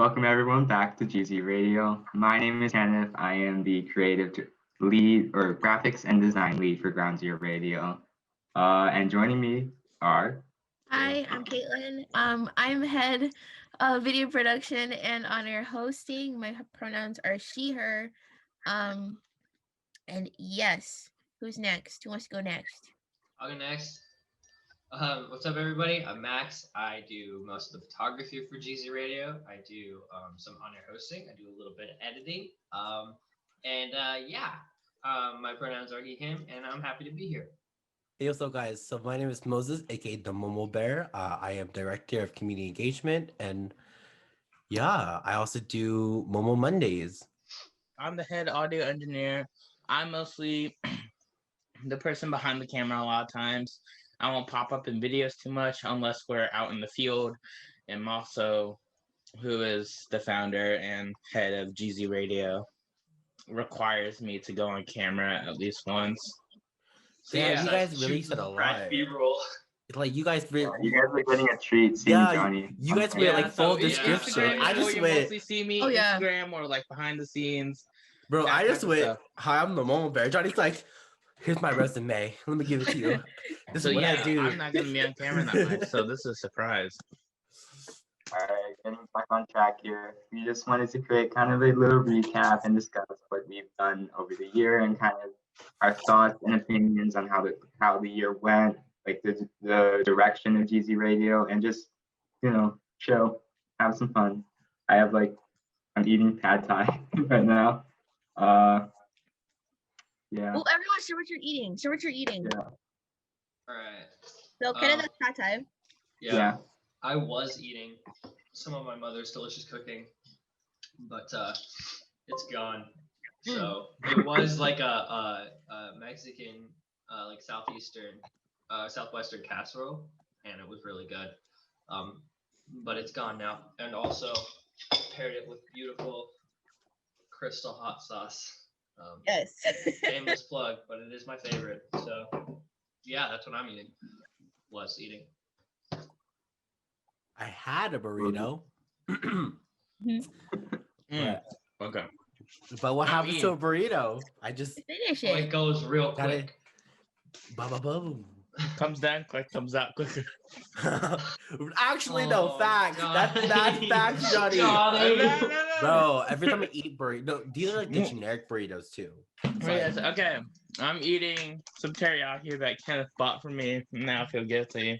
welcome everyone back to GZ Radio. My name is Kenneth. I am the creative lead or graphics and design lead for Ground Zero Radio. And joining me are... Hi, I'm Caitlin. I'm head of video production and on-air hosting. My pronouns are she, her. And yes, who's next? Who wants to go next? I'll go next. What's up, everybody? I'm Max. I do most of the photography for GZ Radio. I do some on-air hosting. I do a little bit of editing. My pronouns are he, him, and I'm happy to be here. Hey, what's up, guys? So my name is Moses, aka TheMomoBear. I am director of community engagement, and yeah, I also do Momo Mondays. I'm the head audio engineer. I'm mostly the person behind the camera a lot of times. I won't pop up in videos too much unless we're out in the field. And Maso, who is the founder and head of GZ Radio, requires me to go on camera at least once. So yeah, you guys really said a lot. B-roll. Like you guys really, you guys are getting a treat seeing Johnny. You guys were like full description. I just went. Mostly see me Instagram or like behind the scenes. Bro, I just went. Hi, I'm the TheMomoBear. Johnny's like, here's my resume. Let me give it to you. This is what I do. I'm not gonna be on camera that much, so this is a surprise. All right, getting back on track here. We just wanted to create kind of a little recap and discuss what we've done over the year and kind of our thoughts and opinions on how the year went, like the direction of GZ Radio, and just chill, have some fun. I'm eating pad thai right now. Yeah. Well, everyone, share what you're eating. Yeah. All right. So, kind of that's pad thai. Yeah. I was eating some of my mother's delicious cooking, but it's gone. So it was like a Mexican, like southwestern casserole, and it was really good. But it's gone now. And also paired it with beautiful crystal hot sauce. Yes. Shameless plug, but it is my favorite. So yeah, that's what I'm eating. Was eating. I had a burrito. Okay. But what happens to a burrito? I just finish it. It goes real quick. Boom. Comes down quick, comes out quicker. Actually, no, facts. That's facts, Johnny. No. Bro, every time I eat burrito, these are like the generic burritos too. Yes, okay. I'm eating some teriyaki that Kenneth bought for me. Now I feel guilty.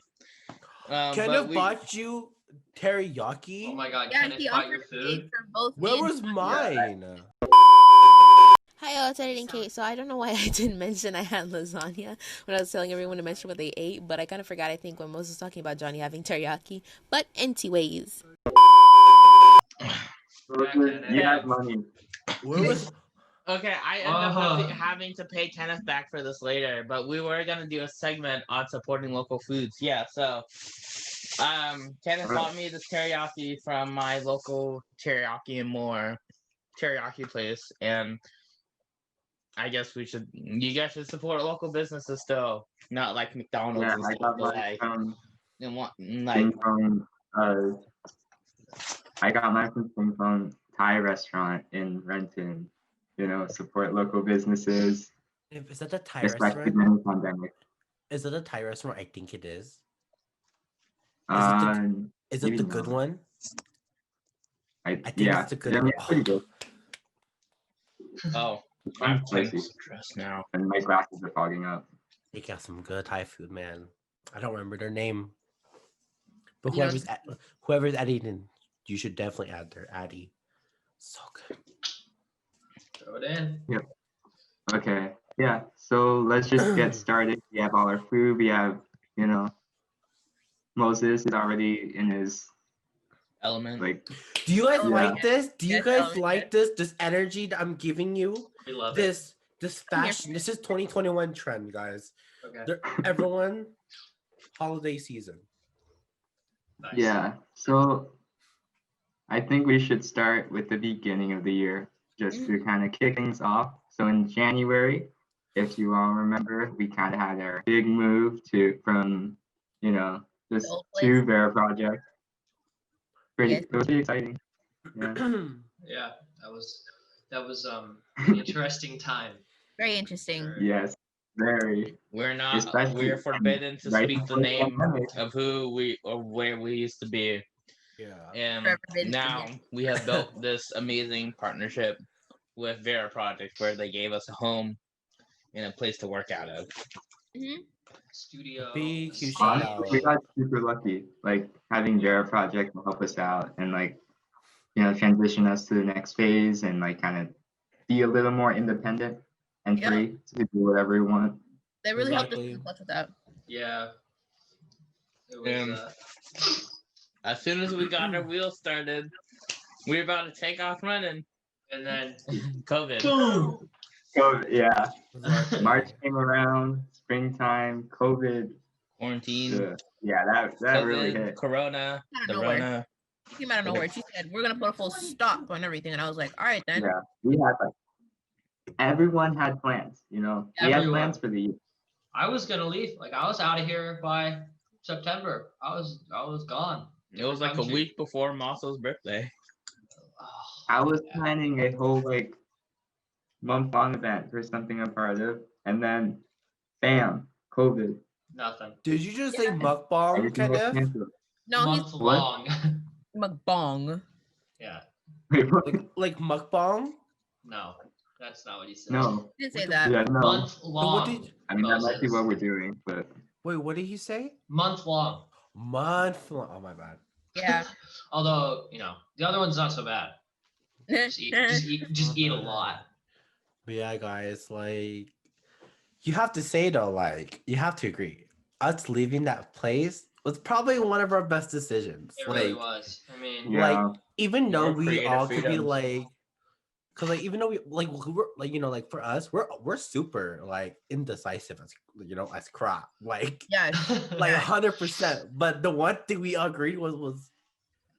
Kenneth bought you teriyaki? Oh my god, Yeah, Kenneth he bought your offered food? for both. Where was mine? Hi, it's editing Kate. So I don't know why I didn't mention I had lasagna when I was telling everyone to mention what they ate, but I kind of forgot, I think, when Moses was talking about Johnny having teriyaki. But anyways. You have money. Where was... Okay, I end up having to pay Kenneth back for this later, but we were going to do a segment on supporting local foods. Yeah, so Kenneth bought me this teriyaki from my local teriyaki and more teriyaki place, and I guess you guys should support local businesses still, not like McDonald's and stuff. I got mine from Sing Fong Thai restaurant in Renton. Support local businesses. Is that the Thai restaurant? Pandemic. Is it a Thai restaurant? I think it is. Is it the good one? I think it's the good one. It's pretty good. Oh, I'm stressed now. And my glasses are fogging up. They got some good Thai food, man. I don't remember their name. But whoever's adding, you should definitely add their Addy. So good. Throw it in. Yep. Okay. Yeah. So let's just get started. We have all our food. We have, Moses is already in his element. Do you guys like this? Do you guys like this energy that I'm giving you? We love this fashion. This is 2021 trend, guys. Okay. Everyone, holiday season. Nice. Yeah. So I think we should start with the beginning of the year, just to kind of kick things off. So in January, if you all remember, we kind of had our big move from this to Vera project. It was pretty exciting. Yeah. Yeah, that was an interesting time. Very interesting. Sure. Yes. Very. Especially We're forbidden to right speak the before the name pandemic. of who we or where we used to be. Yeah. And Forbidden, now yeah. we have built this amazing partnership with Vera Project where they gave us a home and a place to work out of. Mhm. Studio. Big, huge stage. shout Honestly, we got super lucky, like having Jara Project to help us out and like, transition us to the next phase and like kind of be a little more independent and Yeah. free to do whatever we want. They really helped us Exactly. in the clutch with that. Yeah. It was. As soon as we got our wheels started, we were about to take off running. And then COVID. boom. So yeah, Exactly. March came around, springtime, COVID. Quarantine. Yeah, that really COVID, hit. Corona, Out of the nowhere. Rona. She came out of nowhere. She said, "We're gonna put a full stop on everything," and I was like, "All right then." Yeah, we had like everyone had plans. We had Everyone. plans for the year. I was gonna leave. Like I was out of here by September. I was gone. It was like a Country. week before Mosso's birthday. Oh, I was yeah. planning a whole like month-long event for something I'm part of, and then bam, COVID. Nothing. Did you just say Yeah. mukbang, Everything was Kenneth? canceled. No, he's Month What? long. McBong. Yeah. Wait, what? Like mukbang? No, that's not what he said. No. He didn't say What the- that. Yeah, no. Month So long. what did? I mean, that might be Moses. what we're doing, but Wait, what did he say? Month long. Month long. Oh my bad. Yeah. Although the other one's not so bad. Just eat a lot. But yeah, guys, like you have to say though, like you have to agree. Us leaving that place was probably one of our best decisions. It like, really was. I mean, yeah. like even though More we creative all could be freedoms. like, cause like even though we like we're like like for us we're super like indecisive as as crap like Yeah. like Yeah. 100%. But the one thing we agreed was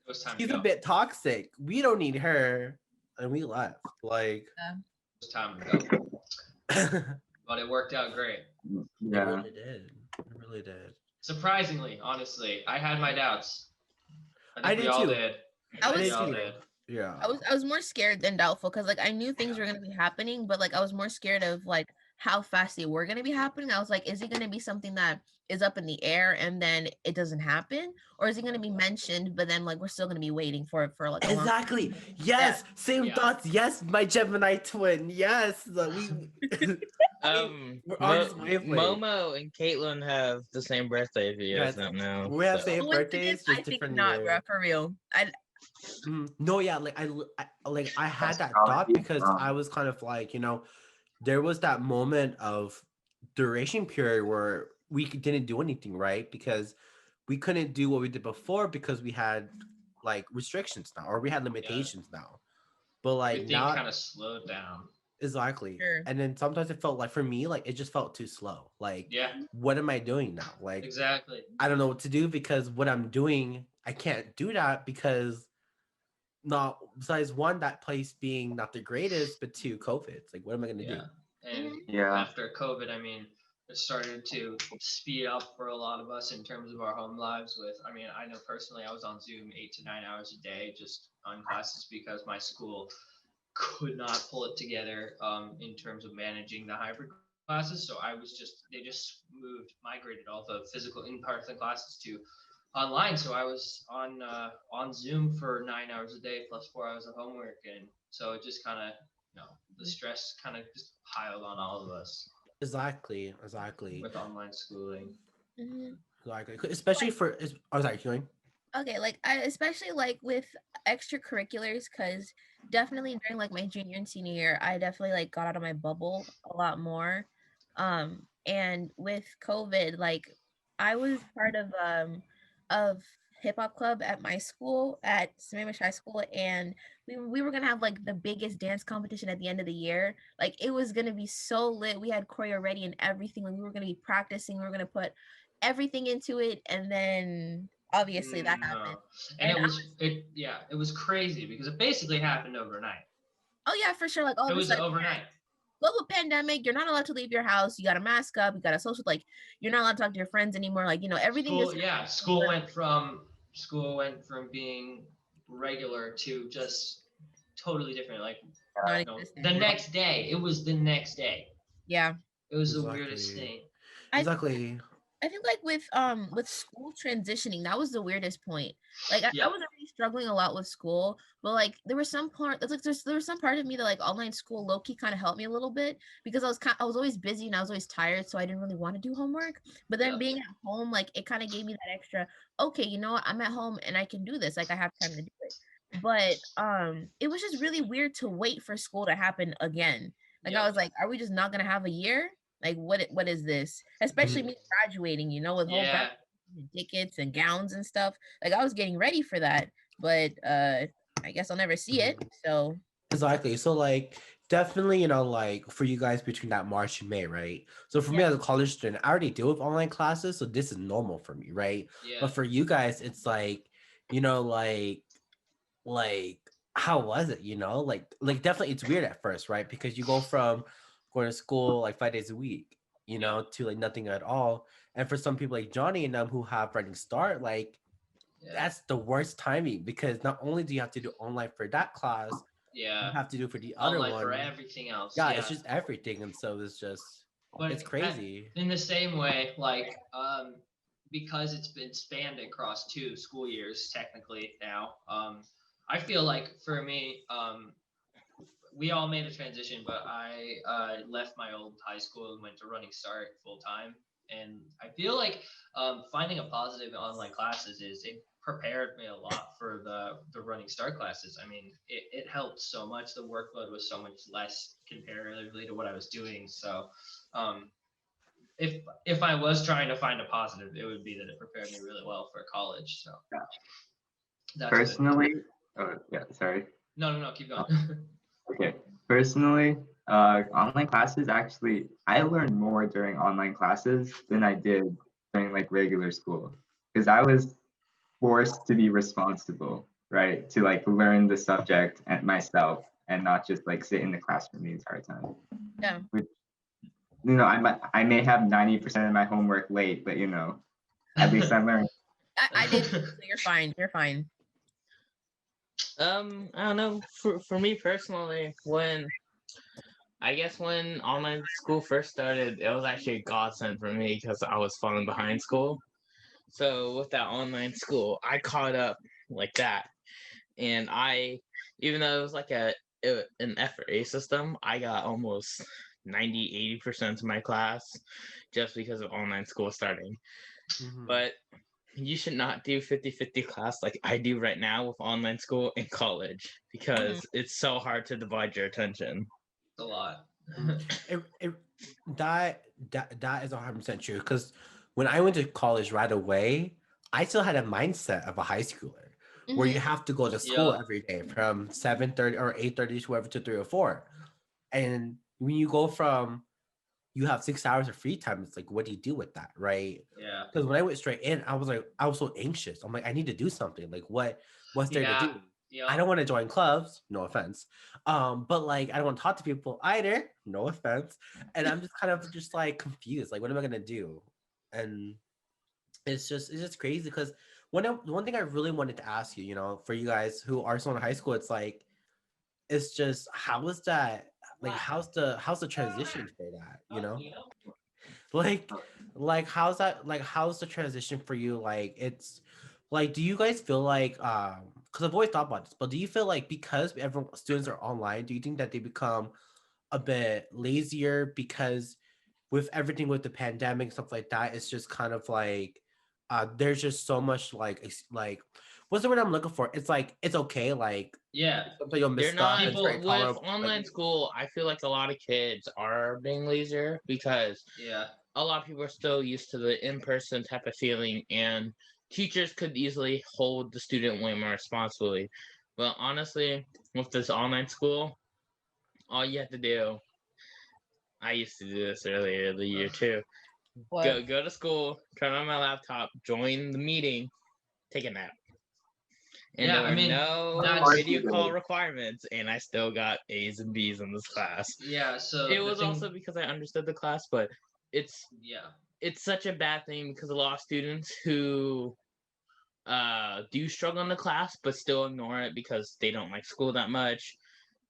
it was time to she's go. a bit toxic. We don't need her, and we left. Like It was time to go. But it worked out great. it Yeah. really did. It really did. Surprisingly, honestly, I had my doubts. I think we did all too. did. I We was all too. did. Yeah. I was more scared than doubtful because like I knew things were gonna be happening, but like I was more scared of like how fast they were gonna be happening. I was like, is it gonna be something that is up in the air and then it doesn't happen, or is it gonna be mentioned but then like we're still gonna be waiting for it for like a long Exactly. Yes. Same Yeah. thoughts. Yes, my Gemini twin. Yes. We we're on this wavelength. Momo and Caitlin have the same birthday, if you guys Yes, don't know. we have so. same Coincidence? birthdays, I just think different not, years. bro. For real. No, yeah, like I had that Astrology thought is because wrong. I was kind of like, there was that moment of duration period where we didn't do anything, right? Because we couldn't do what we did before because we had like restrictions now, or we had limitations now. But like Everything now, kind of slowed down. exactly. Sure. And then sometimes it felt like for me, like it just felt too slow. Like, Yeah, what am I doing now? Like, exactly. I don't know what to do because what I'm doing, I can't do that because not besides one, that place being not the greatest, but two, COVID. It's like, what am I gonna do? Yeah. And Yeah. after COVID, I mean, it started to speed up for a lot of us in terms of our home lives. I know personally, I was on Zoom 8 to 9 hours a day just on classes because my school could not pull it together in terms of managing the hybrid classes. So they just migrated all the physical in-person classes to online. So I was on Zoom for 9 hours a day plus 4 hours of homework, and so it just kind of the stress kind of just piled on all of us Exactly. with online schooling. Mhm. Exactly. Especially for oh, sorry, going. Okay, like I especially like with extracurriculars because definitely during like my junior and senior year, I definitely like got out of my bubble a lot more. And with COVID, like I was part of hip hop club at my school at Sammamish High School, and we were gonna have like the biggest dance competition at the end of the year. Like it was gonna be so lit. We had choreo ready and everything. Like we were gonna be practicing. We were gonna put everything into it, and then obviously that happened. And And it was crazy because it basically happened overnight. Oh yeah, for sure. Like all It of a was sudden, overnight. global pandemic. You're not allowed to leave your house. You got to mask up. You got to social. Like you're not allowed to talk to your friends anymore. Like everything. School went from being regular to just totally different. Like Non-existent. the next day, it was the next day. Yeah. It was the weirdest Exactly. thing. Exactly. I think like with school transitioning, that was the weirdest point. Like I Yeah. was already struggling a lot with school, but like there was some part that's like there was some part of me that like online school low key kind of helped me a little bit because I was always busy and I was always tired, so I didn't really want to do homework. But then being at home, like it kind of gave me that extra, okay, you know what, I'm at home and I can do this. Like I have time to do it. But it was just really weird to wait for school to happen again. Like I was like, are we just not gonna have a year? Like what is this? Especially me graduating, you know, with whole Yeah. tickets and gowns and stuff. Like I was getting ready for that, but I guess I'll never see it. So Exactly. So like definitely, you know, like for you guys between that March and May, right? So for me as a college student, I already deal with online classes, so this is normal for me, right? Yeah. But for you guys, it's like, you know, like how was it, you know? Like definitely it's weird at first, right? Because you go from going to school like 5 days a week, you know, to like nothing at all. And for some people like Johnny and them who have Running Start, like that's the worst timing because not only do you have to do online for that class, you have to do for the other Online one. for everything else. Yeah, it's just everything. And so it's just But it's crazy. In the same way, like because it's been spanned across 2 school years technically now, I feel like for me, we all made a transition, but I left my old high school and went to Running Start full time. And I feel like finding a positive in online classes it prepared me a lot for the Running Start classes. I mean, it helped so much. The workload was so much less comparatively to what I was doing. So if I was trying to find a positive, it would be that it prepared me really well for college. So that's personally, sorry. No, keep going. Okay. Personally, online classes actually, I learned more during online classes than I did during like regular school because I was forced to be responsible, right? To like learn the subject and myself and not just like sit in the classroom the entire time. Yeah. Which, you know, I may have 90% of my homework late, but you know, at least I learned. I did. So you're fine. You're fine. I don't know. For me personally, when online school first started, it was actually a godsend for me because I was falling behind school. So with that online school, I caught up like that, and even though it was like an F4A system, I got almost 90-80% of my class just because of online school starting. But you should not do 50-50 class like I do right now with online school and college because it's so hard to divide your attention. It's a lot. That is 100% true because when I went to college right away, I still had a mindset of a high schooler where you have to go to school every day from 7:30 or 8:30 to whatever to 3 or 4. And when you go from you have 6 hours of free time, it's like, what do you do with that, right? Yeah. Because when I went straight in, I was so anxious. I'm like, I need to do something. Like, what's there to do? I don't want to join clubs, no offense. But like, I don't want to talk to people either, no offense. And I'm just kind of just like confused. Like, what am I gonna do? And it's just crazy because one thing I really wanted to ask you, you know, for you guys who are still in high school, it's just how is that like how's the transition for that, you know? Like how's the transition for you? Like it's like do you guys feel like because I've always thought about this, but do you feel like because everyone students are online, do you think that they become a bit lazier because with everything with the pandemic and stuff like that, it's just kind of like there's just so much like what's the word I'm looking for? It's like it's okay, like sometimes you'll miss They're stuff. not with online school. I feel like a lot of kids are being lazier because a lot of people are still used to the in-person type of feeling, and teachers could easily hold the student way more responsibly. But honestly, with this online school, all you have to do, I used to do this earlier the year too. Go to school, turn on my laptop, join the meeting, take a nap. And there were no video call requirements, and I still got A's and B's in this class. Yeah, so it was also because I understood the class, but it's such a bad thing because a lot of students who do struggle in the class but still ignore it because they don't like school that much.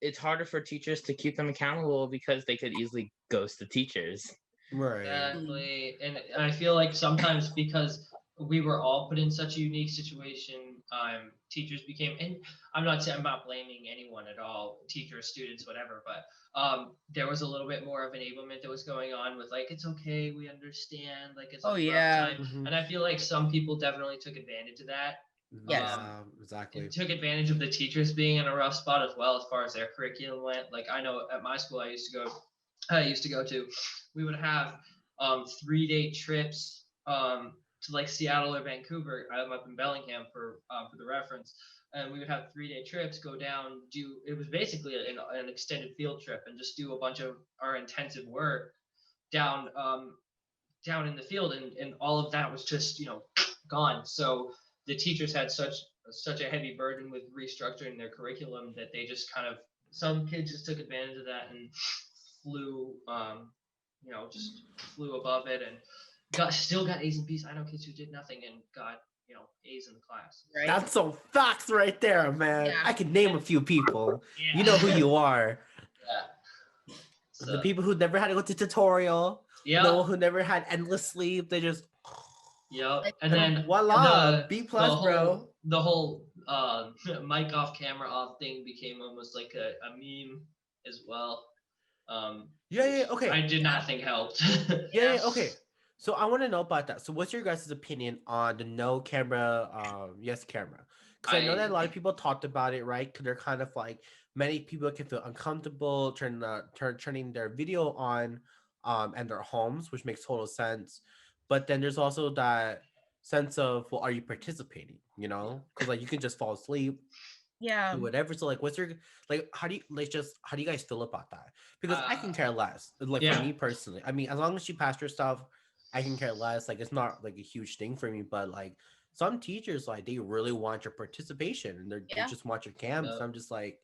It's harder for teachers to keep them accountable because they could easily ghost the teachers. Right. Exactly. And I feel like sometimes because we were all put in such a unique situation, teachers became, and I'm not blaming anyone at all, teachers, students, whatever, but there was a little bit more of enablement that was going on with like, it's okay, we understand, like it's a rough time. Mhm. And I feel like some people definitely took advantage of that. Yes. Exactly. And took advantage of the teachers being in a rough spot as well as far as their curriculum went. Like I know at my school I used to go to, we would have 3-day trips to like Seattle or Vancouver. I'm up in Bellingham for the reference, and we would have 3-day trips, go down, it was basically an extended field trip, and just do a bunch of our intensive work down down in the field, and all of that was just gone. So the teachers had such a heavy burden with restructuring their curriculum that they just kind of, some kids just took advantage of that and flew just flew above it and still got A's and B's. I know kids who did nothing and got A's in the class. Right. That's some facts right there, man. Yeah. I can name a few people. Yeah. You know who you are. Yeah. So, The people who never had to go to tutorial. yeah. The one who never had endless sleep. They just. Yep. And then voila, B plus, bro. The whole mic off, camera off thing became almost like a meme as well. Yeah, okay. I did not think helped. Yeah, okay. So I want to know about that. So what's your guys' opinion on the no camera, yes camera? Because I know that a lot of people talked about it, right? Because they're kind of like, many people can feel uncomfortable turning their video on and their homes, which makes total sense. But then there's also that sense of, well, are you participating? You know, because like you can just fall asleep. Yeah. Do whatever. So like, what's your how do you guys feel about that? Because I can care less. Like for me personally, I mean, as long as you pass your stuff, I can care less. Like it's not like a huge thing for me. But like some teachers, like they really want your participation and they just want your camps. I'm just like,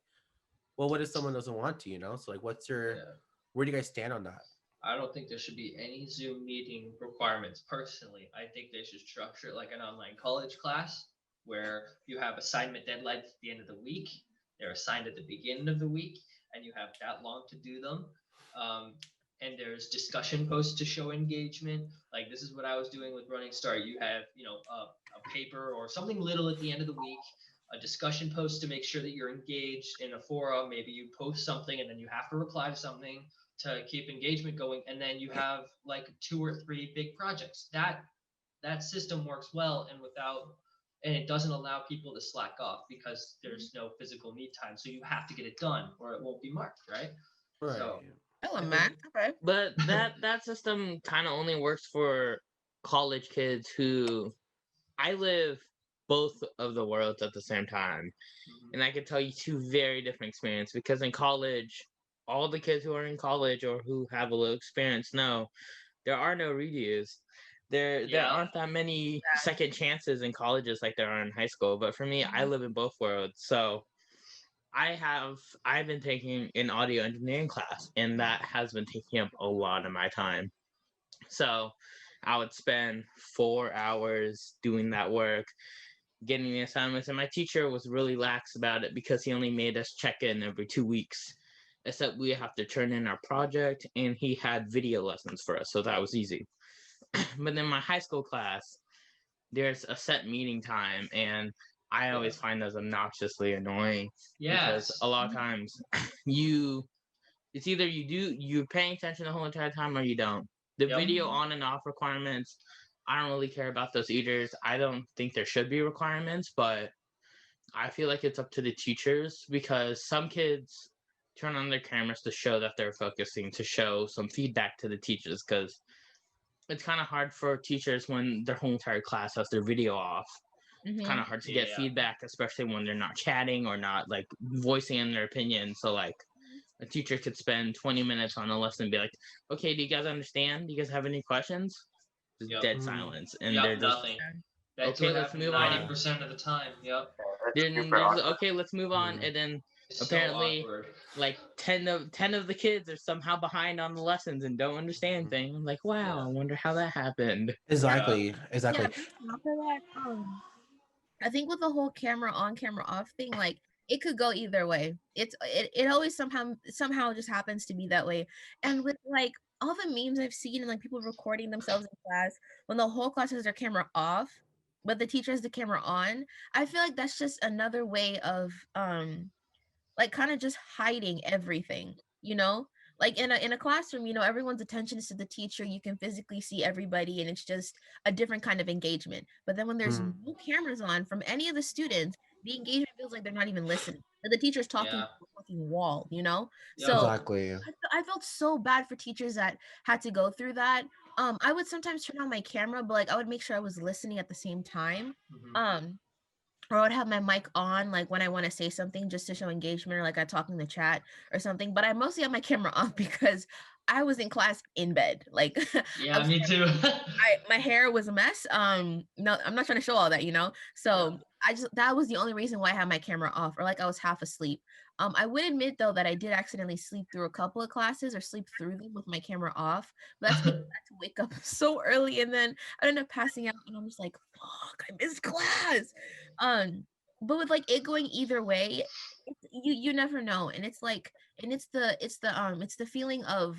well, what if someone doesn't want to? You know? So like, what's your where do you guys stand on that? I don't think there should be any Zoom meeting requirements personally. I think they should structure it like an online college class where you have assignment deadlines at the end of the week. They're assigned at the beginning of the week, and you have that long to do them. And there's discussion posts to show engagement. Like this is what I was doing with Running Start. You have, a paper or something little at the end of the week, a discussion post to make sure that you're engaged in a forum. Maybe you post something and then you have to reply to something to keep engagement going. And then you have like 2 or 3 big projects. That system works well and it doesn't allow people to slack off because there's no physical meet time. So you have to get it done or it won't be marked, right? Right. So, but that system kind of only works for college kids who I live both of the worlds at the same time. And I can tell you 2 very different experiences because in college, all the kids who are in college or who have a little experience know there are no redos. There aren't that many second chances in colleges like there are in high school. But for me, I live in both worlds. So I've been taking an audio engineering class, and that has been taking up a lot of my time. So I would spend 4 hours doing that work, getting the assignments, and my teacher was really lax about it because he only made us check in every 2 weeks. Except we have to turn in our project, and he had video lessons for us, so that was easy. But in my high school class, there's a set meeting time, and I always find those obnoxiously annoying. Because a lot of times it's either you're paying attention the whole entire time or you don't. The video on and off requirements, I don't really care about those either. I don't think there should be requirements, but I feel like it's up to the teachers because some kids turn on their cameras to show that they're focusing, to show some feedback to the teachers, because it's kind of hard for teachers when their whole entire class has their video off. It's kind of hard to get feedback, especially when they're not chatting or not like voicing in their opinion. So like a teacher could spend 20 minutes on a lesson and be like, okay, do you guys understand? Do you guys have any questions? Just dead silence. And they're just nothing. That's okay, let's move on. 90% of the time. Yep. Then there's okay, let's move on. And then apparently like 10 of the kids are somehow behind on the lessons and don't understand things. I'm like, wow, I wonder how that happened. Exactly. Yeah, I think with the whole camera on, camera off thing, like it could go either way. It always somehow just happens to be that way. And with like all the memes I've seen and like people recording themselves in class when the whole class has their camera off, but the teacher has the camera on, I feel like that's just another way of like kind of just hiding everything, you know? Like in a classroom, you know, everyone's attention is to the teacher. You can physically see everybody and it's just a different kind of engagement. But then when there's Mm. no cameras on from any of the students, the engagement feels like they're not even listening. Like the teacher's talking Yeah. to a fucking wall, you know? Yeah. So Exactly. I felt so bad for teachers that had to go through that. I would sometimes turn on my camera, but like I would make sure I was listening at the same time. Mhm. Or I would have my mic on, like when I want to say something just to show engagement, or like I talk in the chat or something. But I mostly have my camera off because I was in class in bed. Like I Yeah, was me too. my hair was a mess. No, I'm not trying to show all that, you know. So that was the only reason why I had my camera off, or like I was half asleep. I would admit though that I did accidentally sleep through a couple of classes or sleep through them with my camera off. But that's because I had to wake up so early, and then I ended up passing out, and I'm just like, fuck, I missed class. But with like it going either way, you never know, and it's like, and it's the feeling of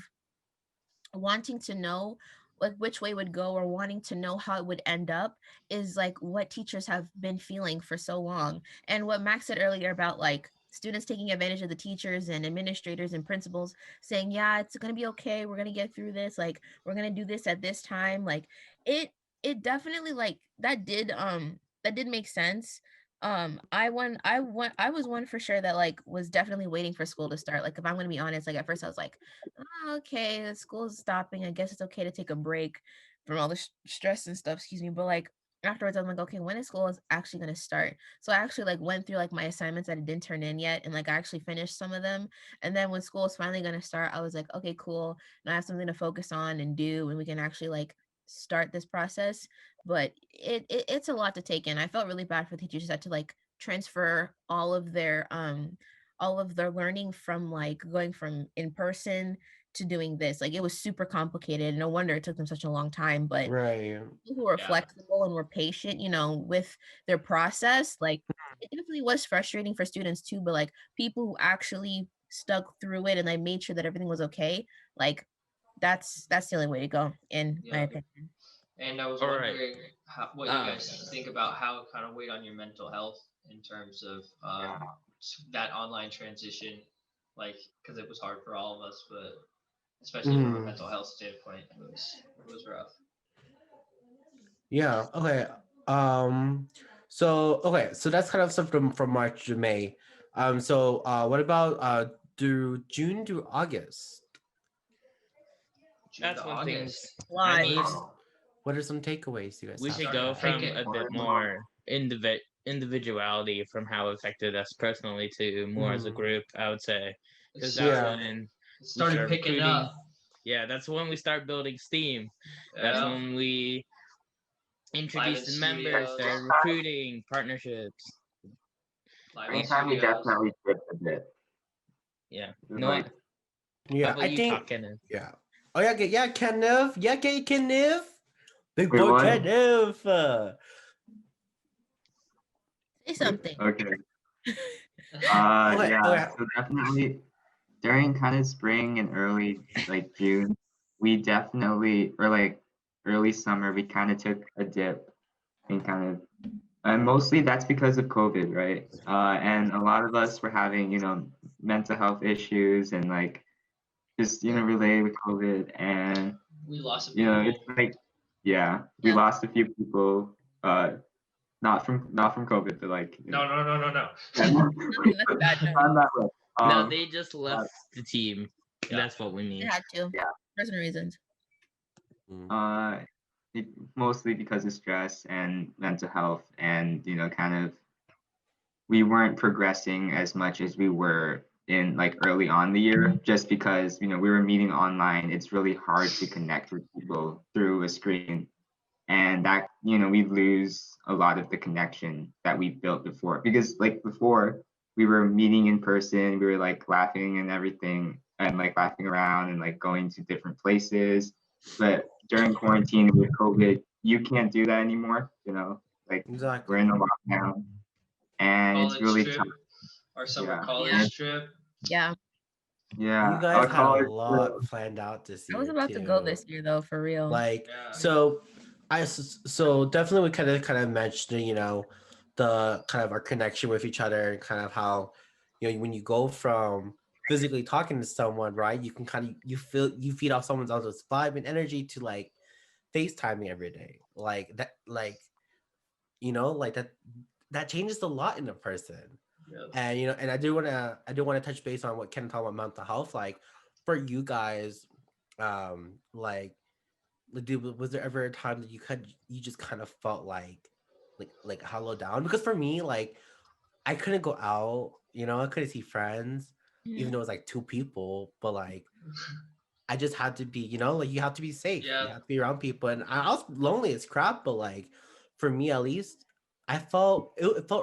wanting to know like which way would go, or wanting to know how it would end up, is like what teachers have been feeling for so long. And what Max said earlier about like students taking advantage of the teachers and administrators and principals saying, yeah, it's going to be okay, we're going to get through this, like we're going to do this at this time, like it it definitely like that did make sense. I was one for sure that like was definitely waiting for school to start. Like if I'm going to be honest, like at first I was like, oh, okay, the school's stopping, I guess it's okay to take a break from all the stress and stuff, excuse me. But like afterwards I'm like, okay, when is school is actually going to start? So I actually like went through like my assignments that I didn't turn in yet, and like I actually finished some of them. And then when school is finally going to start, I was like, okay, cool, now I have something to focus on and do, and we can actually like start this process. But it's a lot to take in. I felt really bad for the teachers that had to like transfer all of their learning from like going from in person to doing this. Like it was super complicated. No wonder it took them such a long time. But Right. people who were Yeah. flexible and were patient, you know, with their process, like it definitely was frustrating for students too. But like people who actually stuck through it and like made sure that everything was okay, like that's the only way to go, in my Yeah. opinion. And I was All right. wondering what you guys think about how it kind of weighed on your mental health in terms of that online transition, like because it was hard for all of us, but especially from a Mhm. mental health standpoint, it was rough. Yeah. Okay. So that's kind of stuff from March to May. So what about through June through August? June That's to when August. things. Why? I mean, What are some takeaways you guys we have? should Started go from picking a bit more. more individuality from how it affected us personally to more as a Mhm. group, I would say, because It that's Yeah. when we started start picking recruiting. up. Yeah, that's when we start building steam. That's Yeah. when we Live introduced in the members, studios. started recruiting partnerships. Live in Anytime we studios. definitely did a bit. Yeah. It was No, like, how Yeah. about I you, think. talk, Kenneth? Yeah. Oh yeah. Yeah. Kenneth. Yeah. Kenneth. Big Wait, boy what? Kenneth. Say something. Okay. Okay. Yeah, Okay. so definitely during kind of spring and early like June, we definitely, or like early summer, we kind of took a dip and and mostly that's because of COVID, right? And a lot of us were having, mental health issues and like just, related with COVID. And, We lost some it's people. like, yeah, we Yeah. lost a few people, not from COVID, but like, No. Nothing that's bad. No. on that way. No, they just left the team. Yeah. That's what we They mean. had to. Yeah. Personal reasons. Uh, mostly because of stress and mental health, and we weren't progressing as much as we were in like early on the year, just because we were meeting online. It's really hard to connect with people through a screen, and that we lose a lot of the connection that we built before, because like before we were meeting in person, we were like laughing and everything, and like laughing around and like going to different places. But during quarantine with COVID, you can't do that anymore. Like Exactly. we're in a lockdown, and it's College really trip, tough. our summer Yeah. college trip. Yeah. Yeah, You guys our had a college lot trip. planned out this I year was about to go too. this year though, for real. Like Yeah. so definitely we kind of mentioned, you know, the kind of our connection with each other and kind of how, you know, when you go from physically talking to someone, right, you can kind of you feed off someone else's vibe and energy to like FaceTiming every day. Like that, like, you know, like that changes a lot in a person. Yep. And you know, and I do want to touch base on what Ken talked about mental health. Like for you guys, like was there ever a time that you just kind of felt like hollow down? Because for me, like I couldn't go out, you know, I couldn't see friends, even though it was like two people, but like I just had to be, you know, like you have to be safe. Yeah. You have to be around people. And I was lonely as crap, but like for me at least, it felt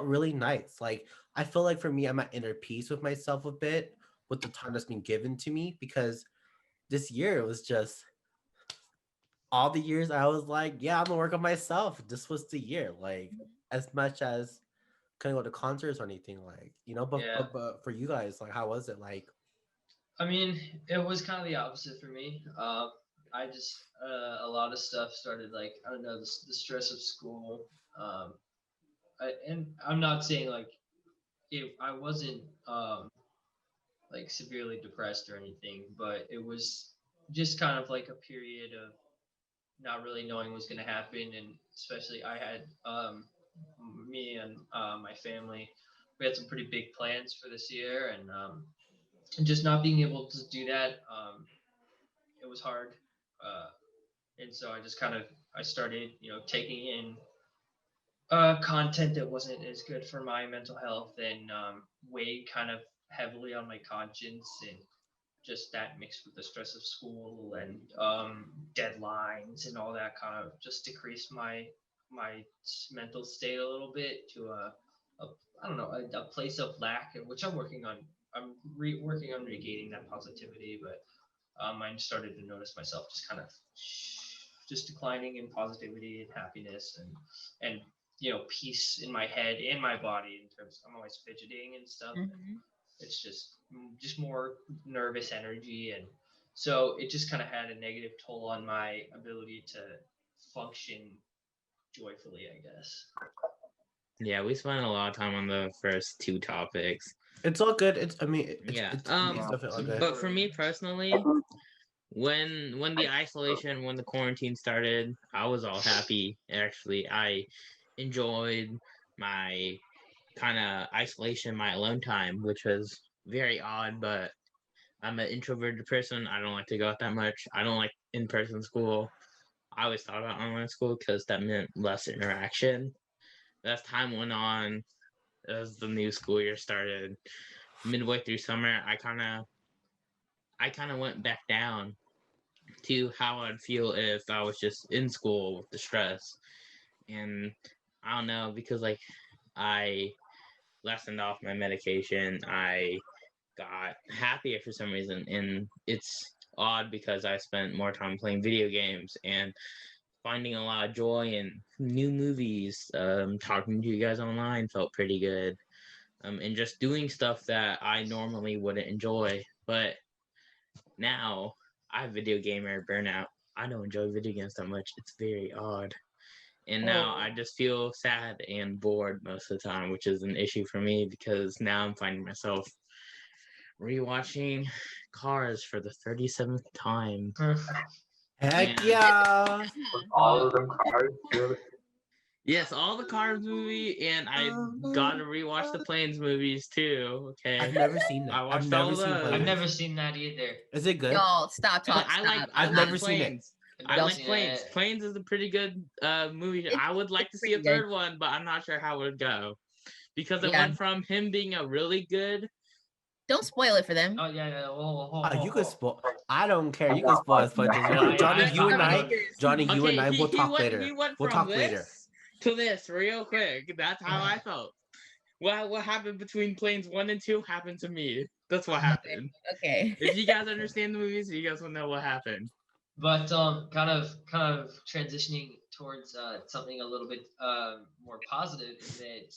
really nice. Like I feel like for me, I'm at inner peace with myself a bit with the time that's been given to me, because this year it was just all the years I was like, yeah, I'm gonna work on myself. This was the year. Like as much as couldn't go to concerts or anything, like, you know, Yeah. but for you guys, like how was it? Like I mean, it was kind of the opposite for me. I just a lot of stuff started, like, I don't know, the stress of school. And I'm not saying like if I wasn't like severely depressed or anything, but it was just kind of like a period of not really knowing what was going to happen, and especially I had me and my family, we had some pretty big plans for this year, and just not being able to do that, it was hard. Uh, and so I just kind of I started, taking in content that wasn't as good for my mental health, and weighed kind of heavily on my conscience, and just that mixed with the stress of school and deadlines and all that kind of just decreased my mental state a little bit to a I don't know, a place of lack, which I'm working on. I'm working on regaining that positivity, but I started to notice myself just kind of just declining in positivity and happiness, and peace in my head and my body, in terms I'm always fidgeting and stuff. Mhm. It's just more nervous energy, and so it just kind of had a negative toll on my ability to function joyfully, I guess. Yeah, we spent a lot of time on the first two topics. it's all good. It's I mean Yeah. it's definitely all good. But for me personally, when the isolation, when the quarantine started, I was all happy. Actually, I enjoyed my kind of isolation, my alone time, which was very odd, but I'm an introverted person. I don't like to go out that much. I don't like in-person school. I always thought about online school because that meant less interaction. As time went on, as the new school year started, midway through summer, I kind of went back down to how I'd feel if I was just in school with the stress. And I don't know, because like I lessened off my medication, I got happier for some reason. And it's odd because I spent more time playing video games and finding a lot of joy in new movies. Talking to you guys online felt pretty good. And just doing stuff that I normally wouldn't enjoy. But now I have video gamer burnout. I don't enjoy video games that much. It's very odd. And now I just feel sad and bored most of the time, which is an issue for me because now I'm finding myself rewatching Cars for the 37th time. Heck Yeah. yeah. All of them cars. Really? Yes, all the Cars movie, and I got to rewatch the Planes movies too. Okay, I've never seen that. I watched I've never all seen those. I've Planes. never seen that either. Is it good? Y'all, stop But talking. I like. I I've like never seen it. Planes. I've I never like seen Planes. it. Planes is a pretty good movie. It's I would like to see a pretty good. third one, but I'm not sure how it would go because it Yeah. went from him being a really good. Don't spoil it for them. Oh yeah. You can spoil. I don't care. I'm You can not spoil as watching much as that. you want. Johnny, you and I, Okay, you and I, we'll talk went, later. He went We'll from talk later. this to this real quick. That's how I felt. What happened between Planes 1 and 2 happened to me. That's what happened. Okay. If you guys understand the movies, you guys will know what happened. But kind of transitioning towards something a little bit more positive is that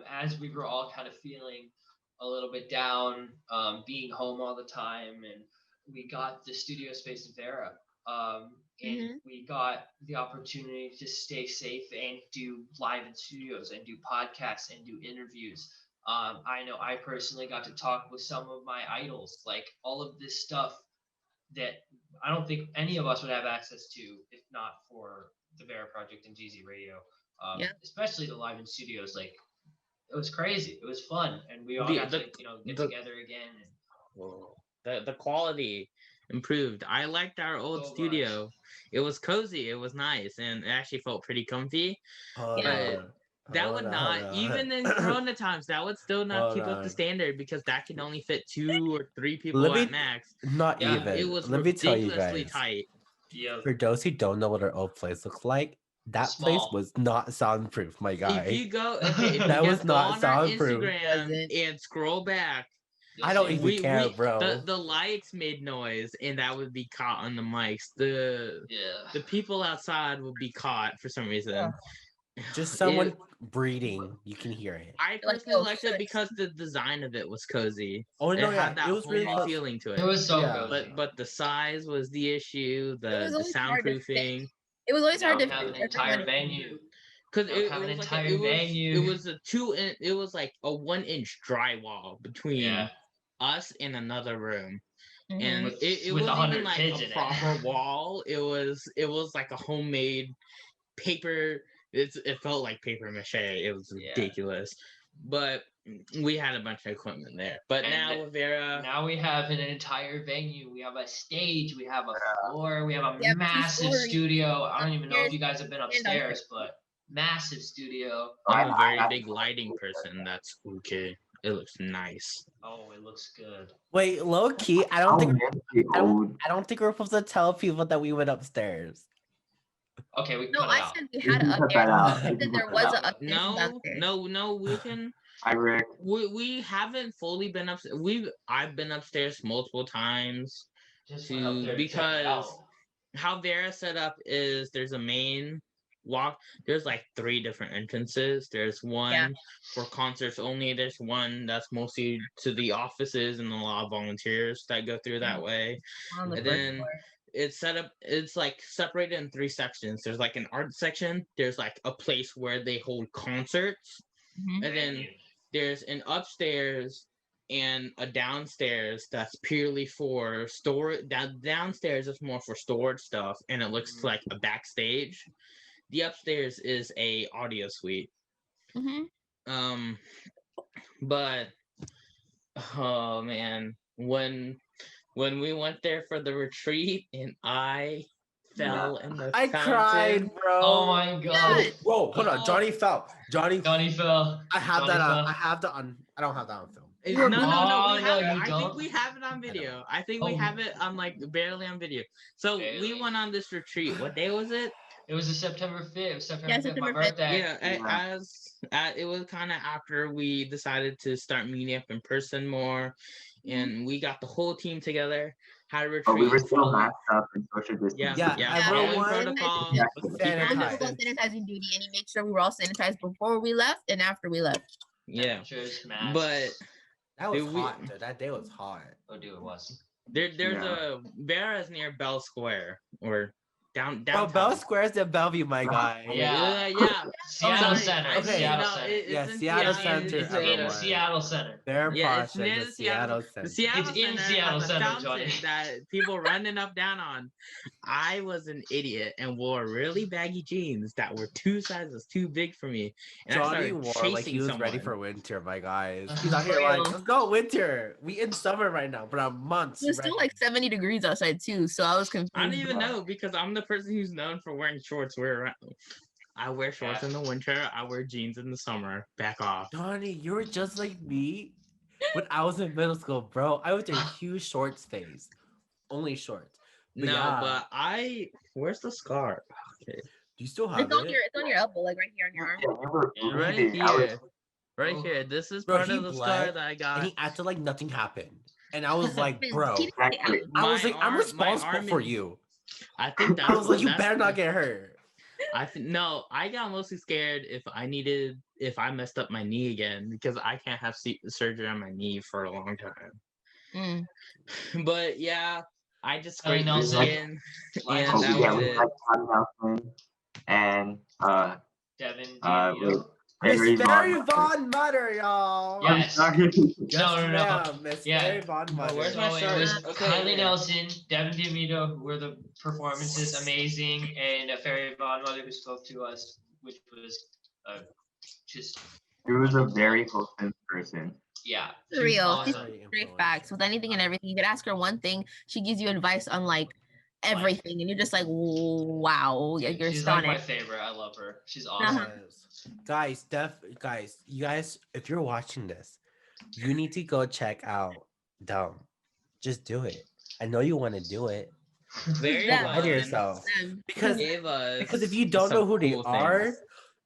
as we were all kind of feeling a little bit down, being home all the time, and we got the studio space in Vera, and we got the opportunity to stay safe and do live in studios and do podcasts and do interviews. I know I personally got to talk with some of my idols, like all of this stuff that I don't think any of us would have access to if not for the Vera Project and GZ Radio. Especially the live in studios. Like, it was crazy. It was fun, and we all got to get together again. And the quality improved. I liked our old studio. Much. It was cozy. It was nice, and it actually felt pretty comfy. That would not, even in Corona times, that would still not keep up the standard because that can only fit 2 or 3 people at max. Not even. It was Let me tell you ridiculously guys. tight. Yeah. For those who don't know what our old place looked like, that place was not soundproof, my guy. If you go, that was not soundproof. Instagram and scroll back. I don't even care, bro. The lights made noise, and that would be caught on the mics. The people outside would be caught for some reason. Yeah. Just someone breathing, you can hear it. I personally liked it because the design of it was cozy. Oh no, it had that it was really feeling to it. It was so cozy. But the size was the issue. The soundproofing. It was always hard to have an entire venue. Because it was a 2 inch. It was like a 1 inch drywall between us and another room. And it wasn't even like a proper wall. It was like a homemade paper. It felt like paper mache. It was ridiculous, but we had a bunch of equipment there. But now with Vera, now we have an entire venue. We have a stage. We have a floor. We have a massive studio. I don't even know if you guys have been upstairs, but massive studio. I'm a very big lighting person. That's okay. It looks nice. Oh, it looks good. Wait, low key, I don't think we're supposed to tell people that we went upstairs. Okay, we I said we had up there. There was a no, we can. Hi, Rick. We haven't fully been upstairs. I've been upstairs multiple times because how Vera set up is there's a main walk. There's like 3 different entrances. There's one for concerts only. There's one that's mostly to the offices and a lot of volunteers that go through that way. And then it's set up, it's like separated in 3 sections. There's like an art section, there's like a place where they hold concerts, and then there's an upstairs and a downstairs that's purely for storage. Downstairs is more for storage stuff, and it looks like a backstage. The upstairs is a audio suite. But oh man, when we went there for the retreat and I fell in the fountain. Cried, bro. Oh my god. Whoa, hold on. Johnny fell. Johnny fell. I have that on. I don't have that on film. No, I think we have it on video. I think we have it on like barely on video. So we went on this retreat. What day was it? It was September 5th. It was September 5th, my birthday. Yeah, it was kind of after we decided to start meeting up in person more, and we got the whole team together. Had a retreat. Oh, we were still masked up and social distancing. Everyone protocol. Sanitizing duty, and he made sure we were all sanitized before we left and after we left. Yeah, but that was hot. Dude. That day was hot. Oh, dude, it was. There's a Vera's near Bell Square or. Down. Bell Square's in Bellevue, my guy. Yeah. Seattle Center. Okay. Seattle Center. It's in Seattle Center. It's near the Seattle Center. It's in Seattle Center, Johnny. That people running up down on. I was an idiot and wore really baggy jeans that were 2 sizes too big for me. And Johnny wore like he was ready for winter, my guys. He's out here like, let's go winter. We in summer right now, but I'm months. It was still like 70 degrees outside too, so I was confused. I don't even know because I'm the person who's known for wearing shorts. I wear shorts in the winter. I wear jeans in the summer. Back off. Johnny, you were just like me when I was in middle school, bro. I was a huge shorts phase. Only shorts. But where's the scar? Okay. Do you still have it? It's on your elbow, like right here on your arm. Right here. This is part of the scar that I got. And he acted like nothing happened. And I was like, bro, I was like, I'm responsible for you. I think that's. I was like, you that's better the- not get hurt. No, I got mostly scared if I messed up my knee again because I can't have surgery on my knee for a long time. Mm. But yeah, I just Kylie scraped the Nelson. skin, Lions and of that Yeah, was we it. like Kylie Nelson and Devin with Damitio. Miss FairyVonnMother. FairyVonnMother, y'all. I'm Yes. sorry. Yes, No. ma'am, Miss Yeah. FairyVonnMother. where's my So it shirt? was Okay, Kylie here. Nelson, Devin Damitio, who were the performances amazing, and FairyVonnMother who spoke to us, which was just She was a very wholesome person. yeah. For real. She's Awesome. great facts with anything and everything. You could ask her one thing, she gives you advice on like everything, and you're just like, wow, Dude, you're she's like my astonished. favorite. I love her. She's awesome. Yes. Guys, you guys, if you're watching this, you need to go check out Dumb. Just do it. I know you want to do it. Very Yeah. Don't lie to fun. yourself. Because Gave us if you don't some know who they cool are, things.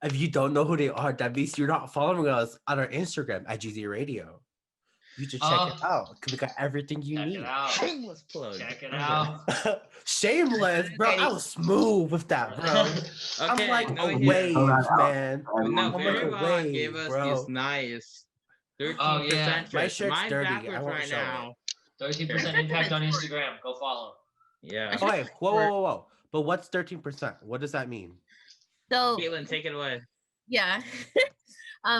that means you're not following us on our Instagram at GZ Radio. You should check it out because we got everything you Check need. it out. Shameless plug. Check it Okay. out. Shameless, bro. I was smooth with that, bro. I'm Okay, like no, a here. wave, man. No, I'm like a FairyVon gave wave, us bro. these nice 13% Oh, yeah. My shirts. shirt's Mine's dirty. I backwards won't right show now. 13% impact on Instagram. Go follow. Yeah. Okay, whoa. But what's 13%? What does that mean? So Caitlin, take it away. yeah.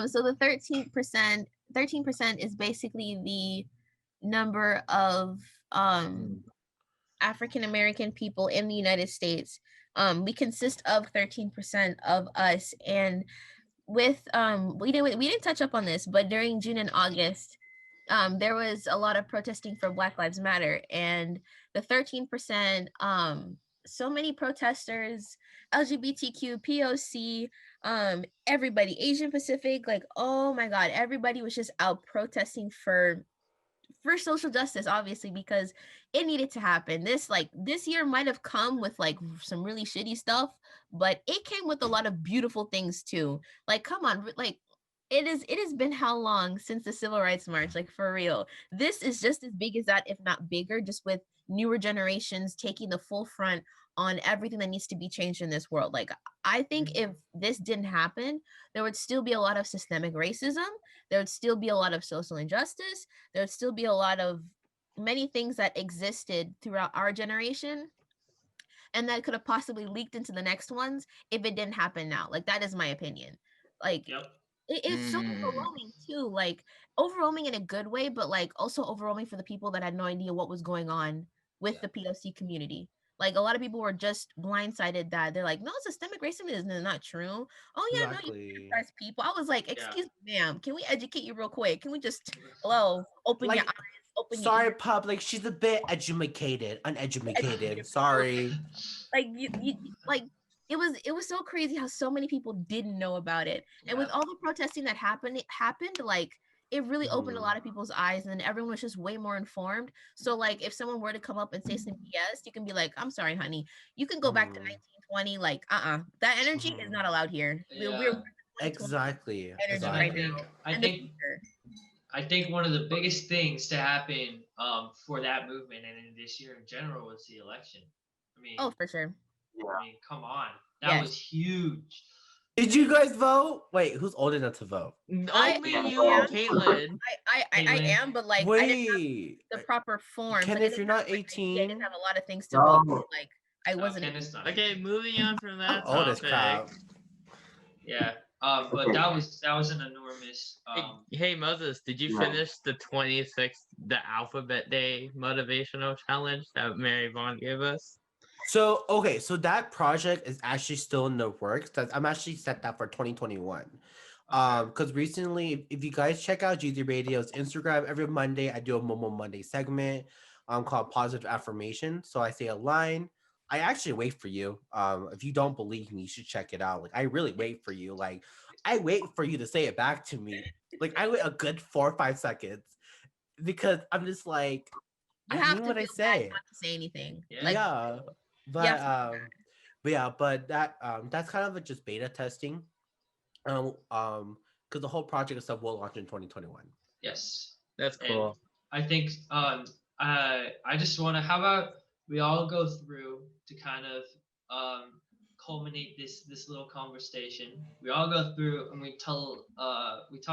So the 13% is basically the number of African American people in the United States. We consist of 13% of us, and with we didn't touch up on this, but during June and August, there was a lot of protesting for Black Lives Matter, and the 13%, so many protesters, LGBTQ, POC, everybody, Asian Pacific, like, oh my God, everybody was just out protesting for social justice, obviously, because it needed to happen. This year might have come with like some really shitty stuff, but it came with a lot of beautiful things too. Like, come on, like it has been how long since the Civil Rights March? Like, for real. This is just as big as that, if not bigger, just with newer generations taking the full front on everything that needs to be changed in this world. Like, I think if this didn't happen, there would still be a lot of systemic racism. There would still be a lot of social injustice. There would still be a lot of many things that existed throughout our generation and that could have possibly leaked into the next ones if it didn't happen now. Like, that is my opinion. Like, Yep. it's so overwhelming too, like overwhelming in a good way, but like also overwhelming for the people that had no idea what was going on with the POC community. Like, a lot of people were just blindsided that they're like, no, systemic racism is not true. Oh yeah, no, you oppress people. I was like, excuse me, ma'am, can we educate you real quick? Can we just open your eyes, open your Sorry, ears? public. She's a bit uneducated. Sorry. Like you like it was so crazy how so many people didn't know about it. And with all the protesting that happened, like it really opened a lot of people's eyes, and then everyone was just way more informed. So like if someone were to come up and say some BS, you can be like, I'm sorry, honey, you can go back to 1920. Like, that energy is not allowed here. We're exactly. energy And right I think one of the biggest things to happen for that movement and in this year in general was the election. I mean, oh, for sure. I mean, come on, that was huge. Did you guys vote? Wait, who's old enough to vote? Only you and Caitlin. I am, but like I didn't have the proper form. Ken, if you're not 18, I didn't have a lot of things to vote. Like, I wasn't. Okay, moving on from that. I'm old as crap. Yeah. But that was an enormous. Hey Moses, did you finish the 26th Alphabet Day motivational challenge that Mary Vaughn gave us? So okay, so that project is actually still in the works. I'm actually set that for 2021. Because recently, if you guys check out GZ Radio's Instagram, every Monday I do a Momo Monday segment called Positive Affirmation. So I say a line. I actually wait for you. If you don't believe me, you should check it out. Like, I really wait for you. Like, I wait for you to say it back to me. Like, I wait a good 4 or 5 seconds because I'm just like, I mean what I say. Not to say anything. Yeah. But that's kind of just beta testing. Because the whole project itself will launch in 2021. Yes, that's cool. And I think I just want to. How about we all go through to kind of culminate this little conversation. We all go through and we talk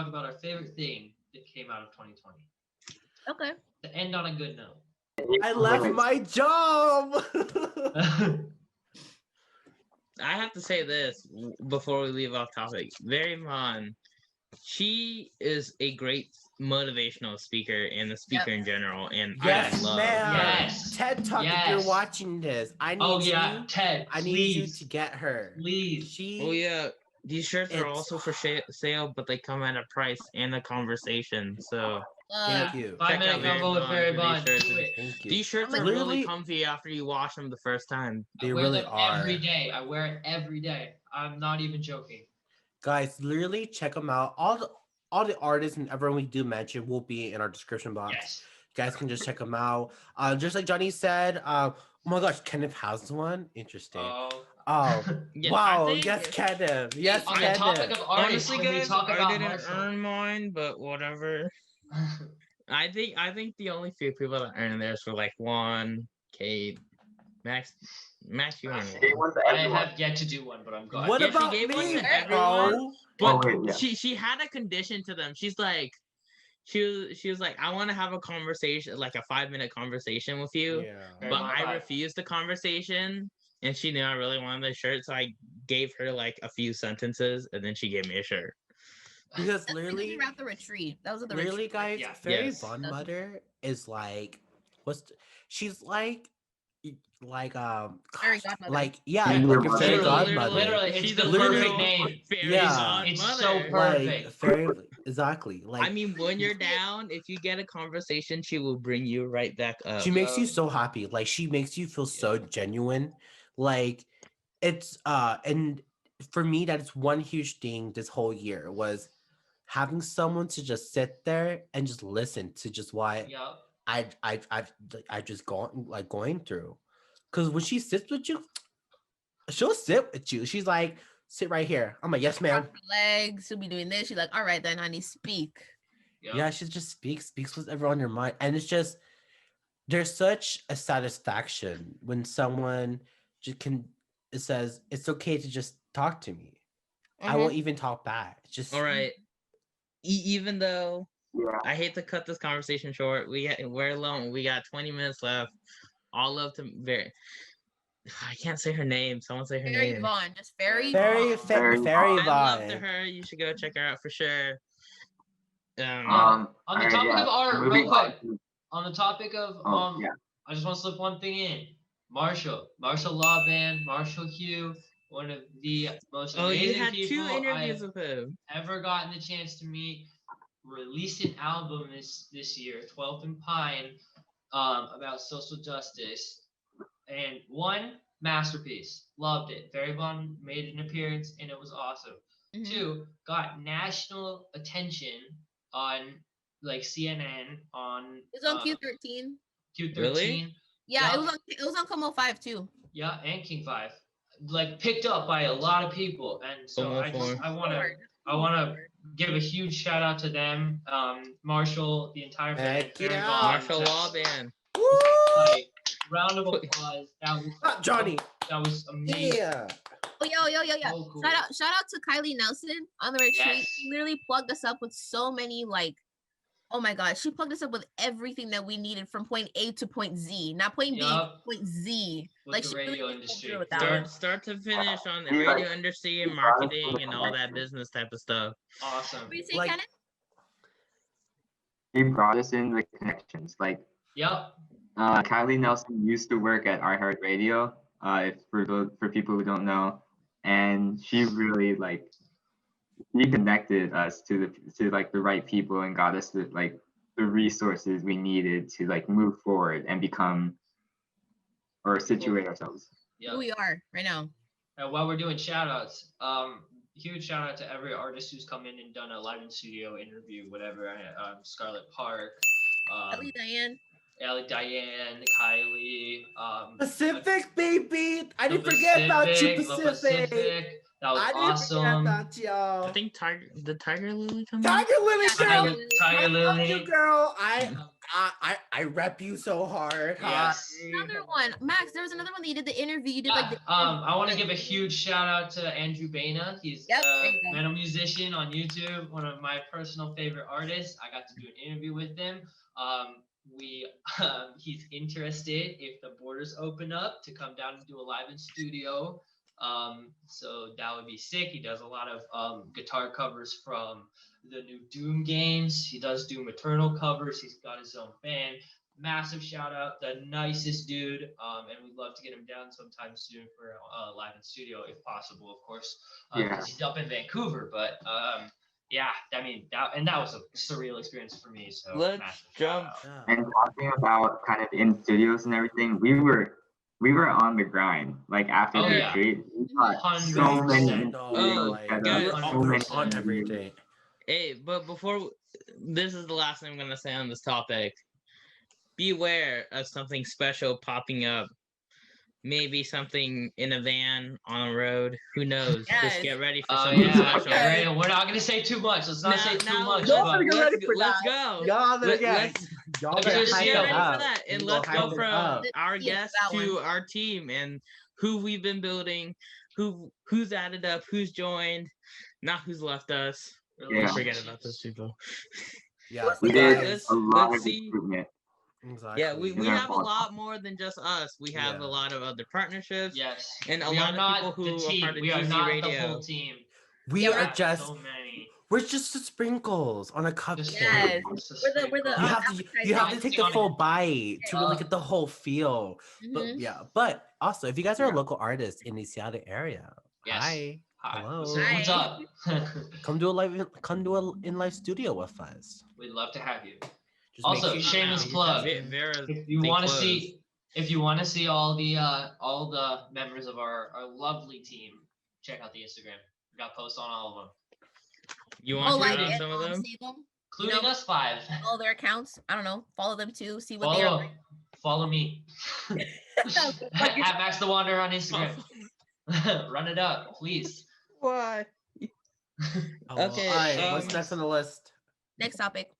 about our favorite thing that came out of 2020. Okay. To end on a good note. I left my job. I have to say this before we leave off topic. FairyVonMother, she is a great motivational speaker and a speaker in general, and Yes, I love. ma'am. Yes. TED Talk. If you're watching this, I need you. Ted. I need you to get her. Please. Oh yeah, these shirts are also for sale, but they come at a price and a conversation. So thank you. 5 minute combo with FairyVonMother. Thank you. These shirts are really comfy after you wash them the first time. They really are. Every day. I wear it every day. I'm not even joking. Guys, literally check them out. All the artists and everyone we do mention will be in our description box. Yes. You guys can just check them out. Just like Johnny said, oh my gosh, Kenneth has one. Interesting. Oh, Yeah, wow. Yes, Kenneth. Yes, on Kenneth. the topic of artists, honestly, guys, I didn't earn mine, but whatever. I think the only few people that earn theirs were like 1K. Max, you earned one. I have yet to do one, but I'm glad. What about she gave one me? to everyone, but wait, she had a condition to them. She's like, she was like, I want to have a conversation, like a 5-minute conversation with you, but I refused the conversation, and she knew I really wanted the shirt, so I gave her like a few sentences, and then she gave me a shirt. Because literally, at the retreat. That was at the really, retreat. guys, Yeah. FairyVonnMother is like, she's like Fairy godmother. like like a fairy godmother. Literally, it's the literally- perfect name. Yeah. It's so perfect. Like fairy, exactly. Like I mean, when you're down, if you get a conversation, she will bring you right back up. she makes you so happy. Like she makes you feel so genuine. Like it's and for me, that's one huge thing this whole year was having someone to just sit there and just listen to just why I've just going through. Because when she sits with you, she'll sit with you. She's like, sit right here. I'm like, yes, ma'am. Legs. She'll be doing this. She's like, all right, then, honey, speak. Yeah, she just speaks whatever on your mind. And it's just, there's such a satisfaction when someone just it says, it's okay to just talk to me. I won't even talk back. Just all right. Even though I hate to cut this conversation short, we're alone. We got 20 minutes left. All love to I can't say her name. Someone say her name. FairyVonMother, just Fairy. FairyVonnMother. I love to her. You should go check her out for sure. On the topic of art, real quick. On the topic of I just want to slip one thing in. Marshall-lawband, Marshall Hugh, one of the most amazing people I've ever gotten the chance to meet. Released an album this year, 12th and Pine, about social justice, and one masterpiece. Loved it. FairyVonnMother made an appearance and it was awesome. 2, got national attention on like CNN on. It was on Q13. Q13. Really? Yeah, it was on Como 5 too. Yeah, and King 5. Like picked up by a lot of people, and so I want to give a huge shout out to them, Marshall, the entire band, Marshall-lawband. Like, round of applause. That was Johnny. That was amazing. Yeah. Oh, yo. So cool. Shout out to Kylie Nelson on the retreat. Yes. She literally plugged us up with so many oh my God, she plugged us up with everything that we needed from point A to point Z, not point B, point Z. With the she radio really industry. with that Start to finish on the radio industry and marketing and all that business type of stuff. Awesome. What do you say, Kenneth? He brought us in the connections. Like, Kylie Nelson used to work at iHeartRadio. For people who don't know, and she really she connected us to the right people and got us the resources we needed to move forward and become or situate ourselves. Who we are right now. And while we're doing shout outs, huge shout out to every artist who's come in and done a live in studio interview, whatever. Scarlet Parke, Diane, Kylie, Pacific, baby. I didn't forget about you, Pacific. That was awesome. I think Tiger Lily come Tiger Lily, girl. Tiger Lily. I love you, girl. I rep you so hard. Yes. Another one, Max. There was another one that you did the interview. You did like the I want to give a huge shout out to Andrew Baena. He's Yep, there you go. a musician on YouTube, one of my personal favorite artists. I got to do an interview with him. He's interested if the borders open up to come down and do a live in studio. So that would be sick. He does a lot of guitar covers from the new Doom games. He does Doom Eternal covers. He's got his own band. Massive shout out, the nicest dude, and we'd love to get him down sometime soon for live in studio if possible, of course, because he's up in Vancouver. But yeah, I mean that was a surreal experience for me. So let's jump. And talking about kind of in studios and everything, we were on the grind. Like after the retreat, we got so many in studios, on everything. Hey, but before this is the last thing I'm gonna say on this topic. Beware of something special popping up. Maybe something in a van on a road. Who knows? Just get ready for something special. Right. We're not gonna say too much. Let's not say too much. Let's go. Y'all better get ready for that. And let's go from our guests to our team and who we've been building, who's added up, who's joined, not who's left us. Really forget about those people. Yeah, we did a lot of recruitment. Exactly. Yeah, we have a lot more than just us. We have a lot of other partnerships. Yes. And a lot of people who are part of GC Radio. The whole team. We are just so many. We're just the sprinkles on a cupcake. Yes. We're the you have to take the full bite to really get the whole feel. But also if you guys are a local artist in the Seattle area, hi. Hello. What's up? Come do a in-live studio with us. We'd love to have you. Also, shameless plug. If you want to see all the members of our lovely team, check out the Instagram. We got posts on all of them. You want to shout out some of them? Including us 5. Follow their accounts. I don't know. Follow them too. See what they are. Follow me. At Max the Wanderer on Instagram. Run it up, please. Why? Okay. All right. What's next on the list? Next topic.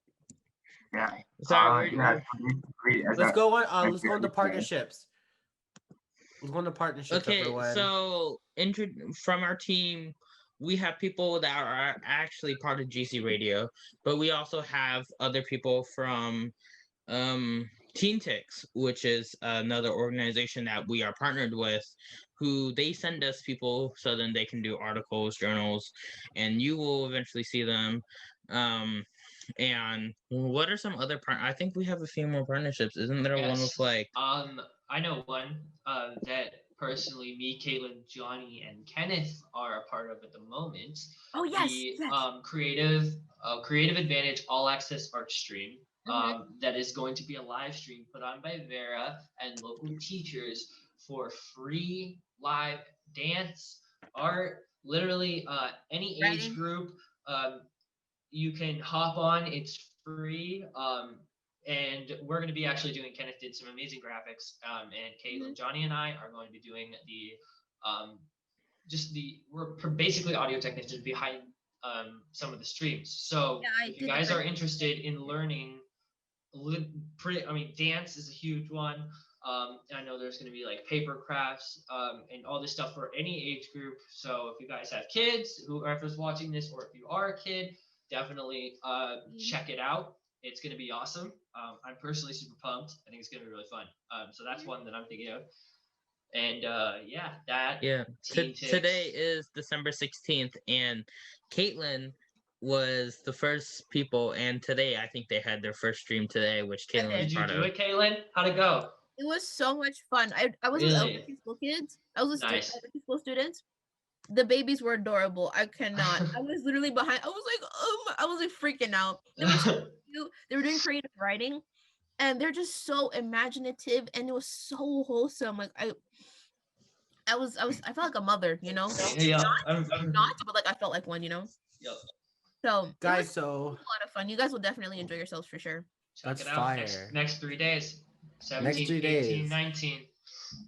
Yeah. Sorry. Let's go on. Let's go into partnerships. Let's go into partnerships. Okay. Everyone. So, from our team, we have people that are actually part of GC Radio, but we also have other people from Teen Ticks, which is another organization that we are partnered with, who they send us people so then they can do articles, journals, and you will eventually see them. And what are some other I think we have a few more partnerships. Isn't there one with like I know one that personally me, Caitlin, Johnny, and Kenneth are a part of at the moment. Oh yes. Creative Advantage All Access Art Stream. That is going to be a live stream put on by Vera and local teachers for free live dance, art, literally any age group. You can hop on, it's free. And we're going to be actually doing, Kenneth did some amazing graphics, and Caitlin, Johnny, and I are going to be doing we're basically audio technicians behind some of the streams. So if you guys are interested in learning, dance is a huge one. I know there's going to be like paper crafts and all this stuff for any age group. So if you guys have kids, whoever's watching this, or if you are a kid, definitely check it out. It's going to be awesome. I'm personally super pumped. I think it's going to be really fun. So that's one that I'm thinking of. And today is December 16th, and Caitlin was the first people, and today I think they had their first stream today, which Caitlin was part of. Did you do it, Caitlin? How'd it go? It was so much fun. I was with elementary school kids. I was with elementary school students. The babies were adorable. I cannot. I was literally behind. I was like, I was like freaking out. They were so cute. They were doing creative writing, and they're just so imaginative, and it was so wholesome. Like I felt like a mother, you know. Yeah. Not, but like I felt like one, you know. Yep. So guys, a lot of fun. You guys will definitely enjoy yourselves for sure. Check That's it out. fire. Next 3 days. 17, next 3 18, days. 19.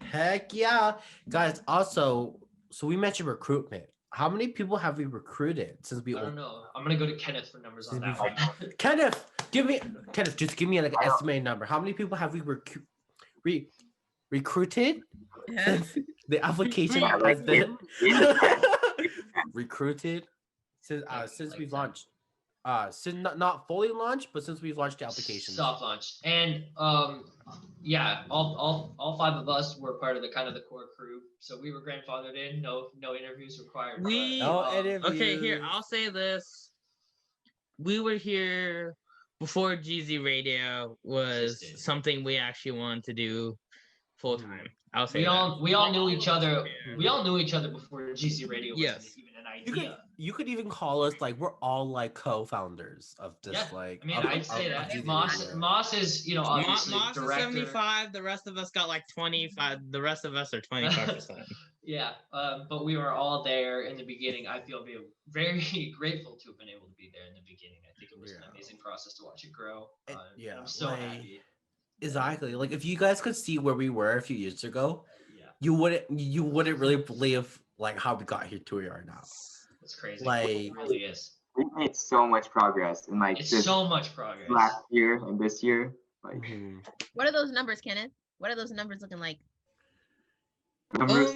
Heck yeah. Guys, also, so we mentioned recruitment. How many people have we recruited since we? I don't know. I'm gonna go to Kenneth for numbers on that one. Kenneth, give me, Kenneth, just give me like an I don't- estimated number. How many people have we recruited Yeah. since the application Yeah, has like, been we- recruited since Like we've 10. launched? Since not fully launched, but since we've launched the application. Soft launch. And yeah, all five of us were part of the kind of the core crew. So we were grandfathered in, no interviews required. We okay, here, I'll say this. We were here before GZ Radio was Existed. something we actually wanted to do full time. I'll say we that. all knew each other. Yeah. We all knew each other before GZ Radio was Yes. even an idea. You could even call us like we're all like co-founders of this Yeah, like. I mean, of- I'd of- say of that GZ Moss Radio. is, you know, obviously Moss is director. 75. The rest of us got like 25. The rest of us are 25%. Yeah, but we were all there in the beginning. I feel very grateful to have been able to be there in the beginning. I think it was an Yeah. amazing process to watch it grow. And- And yeah, I'm so like- happy. Exactly. Like if you guys could see where we were a few years ago, Yeah, you wouldn't really believe like how we got here to where we are now. it's crazy. Like- It really is. We've made so much progress in like It's this so much progress. last year and this year. Like Mhm. What are those numbers, Kenneth? What are those numbers looking like? numbers.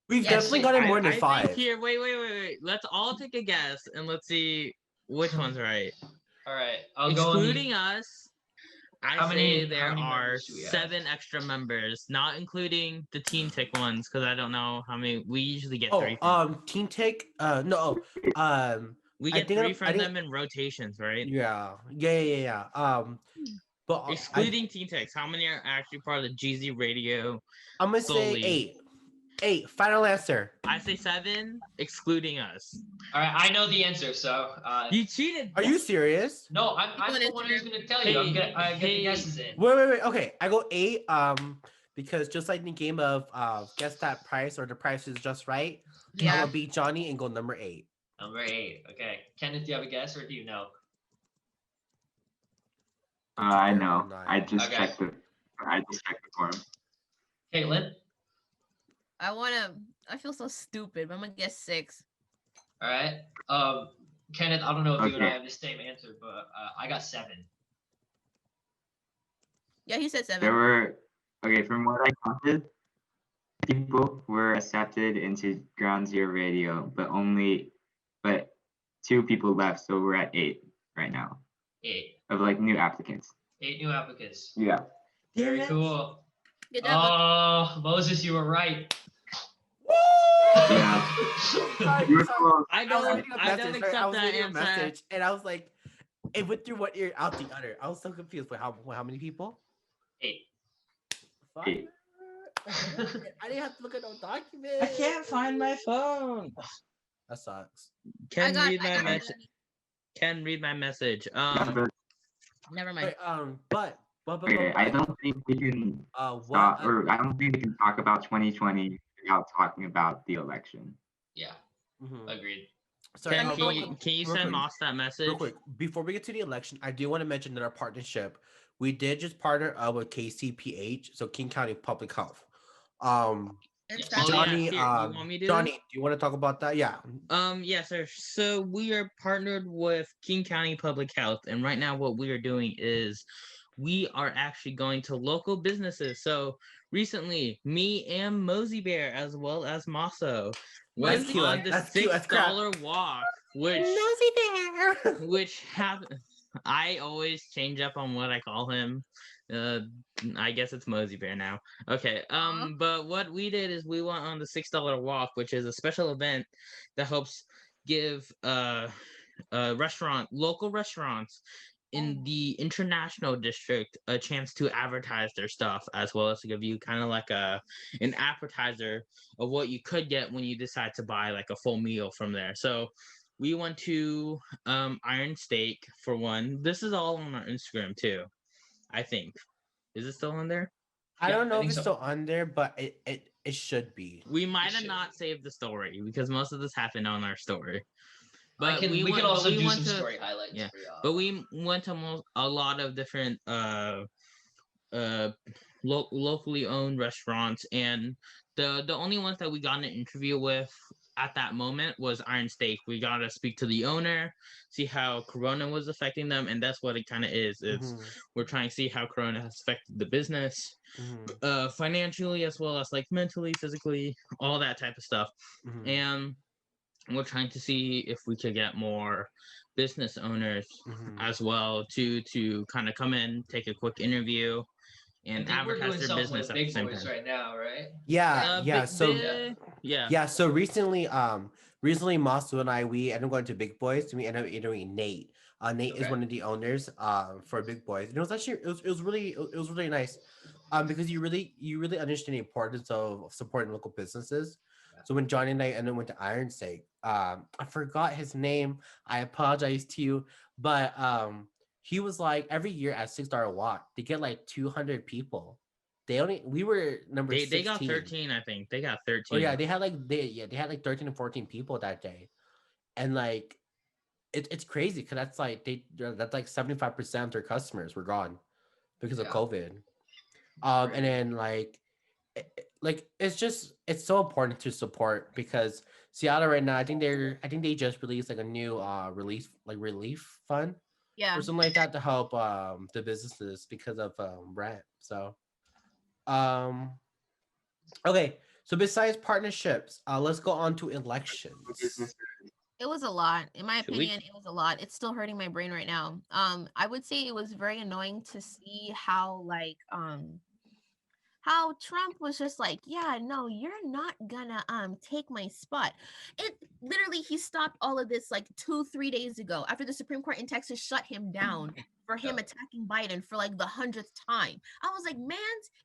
We've Yeah, definitely see, gotten more than I five. think here, wait. Let's all take a guess and let's see which one's right. All right, I'll go. Excluding us, I How many- say how there many are members do we have? 7 extra members, not including the Team Tick ones, because I don't know how many. We usually get 3. Team Take. No. We I get think 3 I from think- them in rotations, right? Yeah. But Excluding Team Ticks, how many are actually part of the GZ Radio? I'm gonna say solely. 8. 8. Final answer. I say 7, excluding us. All right, I know the answer. So, You cheated. Are you serious? no, I'm on the one who's Instagram. going to tell you. I'm Hey, gonna get hey. the guesses in. Wait. Okay, I go 8. Because just like in the game of guess that price or the price is just right, I'm Yeah. gonna beat Johnny and go number 8. Number 8. Okay, Kenneth, do you have a guess or do you know? I know. Nine. I just Okay. checked the form. Caitlin. I feel so stupid, but I'm gonna guess 6. All right. Kenneth, I don't know if you and I Okay. have the same answer, but I got 7. Yeah, he said 7. There were from what I counted, people were accepted into Ground Zero Radio, but 2 people left, so we're at 8 right now 8. of like new applicants. 8 new applicants. Yeah. Very Damn it. cool. Good job. Oh, Moses, you were right. Yeah. Sorry, You were sorry. close. I I was don't reading a accept message, right? I that was reading a answer. message, and I was like, it went through one ear, out the other. I was so confused. Wait, how many people? 8. Fuck. Eight. I didn't have to look at no document. I can't find my phone. That sucks. Can I read my got message. Can read my message. Never mind. Wait, but Okay, I don't think we can what? I don't think we can talk about 2020 without talking about the election. Yeah, Mhm. agreed. Sorry, Can, real can quick, you real send quick, Moss that message? real quick. Before we get to the election, I do want to mention that our partnership, we did just partner up with KCPH, so King County Public Health. It's Oh, yeah, Johnny, here, you want me to do Johnny, this? do you want to talk about that? Yeah. Yes, sir. So we are partnered with King County Public Health, and right now what we are doing is we are actually going to local businesses. So recently, me and MUSicBynelson, as well as Maso, went cute, on the that's cute as crap. $6 walk, which happened. I always change up on what I call him. I guess it's MUSicBynelson now. Okay. But what we did is we went on the $6 walk, which is a special event that helps give local restaurants in the international district a chance to advertise their stuff, as well as to give you kind of like an appetizer of what you could get when you decide to buy like a full meal from there. So we went to Iron Steak for one. This is all on our Instagram too, I think. Is it still on there? I Yeah, don't know I if think it's so. still on there, but it should be. We might have should. not saved the story because most of this happened on our story. But we went- can also we do went some to- story highlights yeah, for y'all. But we went to a lot of different locally owned restaurants, and the only ones that we got an interview with at that moment was Iron Steak. We got to speak to the owner, see how Corona was affecting them, and that's what it kind of is. It's we're trying to see how Corona has affected the business, financially as well as like mentally, physically, all that type of stuff, and we're trying to see if we could get more business owners as well to kind of come in, take a quick interview, and advertise their business at the same time. Right now, right? Yeah. So recently, Masu and I, we ended up going to Big Boys, and we ended up interviewing Nate. Nate is one of the owners for Big Boys, and it was actually it was really nice, because you really understand the importance of supporting local businesses. So when Johnny and I ended up went to Iron Steak, I forgot his name. I apologize to you, but he was like, every year at $6 walk, they get like 200 people. We were number 16. They got 13, I think. They got 13. Oh yeah, they had like 13 and 14 people that day, and like it's crazy because that's like 75% of their customers were gone because of COVID. And then like it's so important to support, because Seattle right now, I think they just released like a new relief fund or something like that to help the businesses because of rent. So okay, so besides partnerships, let's go on to elections. It was a lot. In my opinion, it was a lot. It's still hurting my brain right now. I would say it was very annoying to see how how Trump was just like, yeah, no, you're not gonna take my spot. It literally, he stopped all of this like 2-3 days ago after the Supreme Court in Texas shut him down for him attacking Biden for like the 100th time. I was like, man,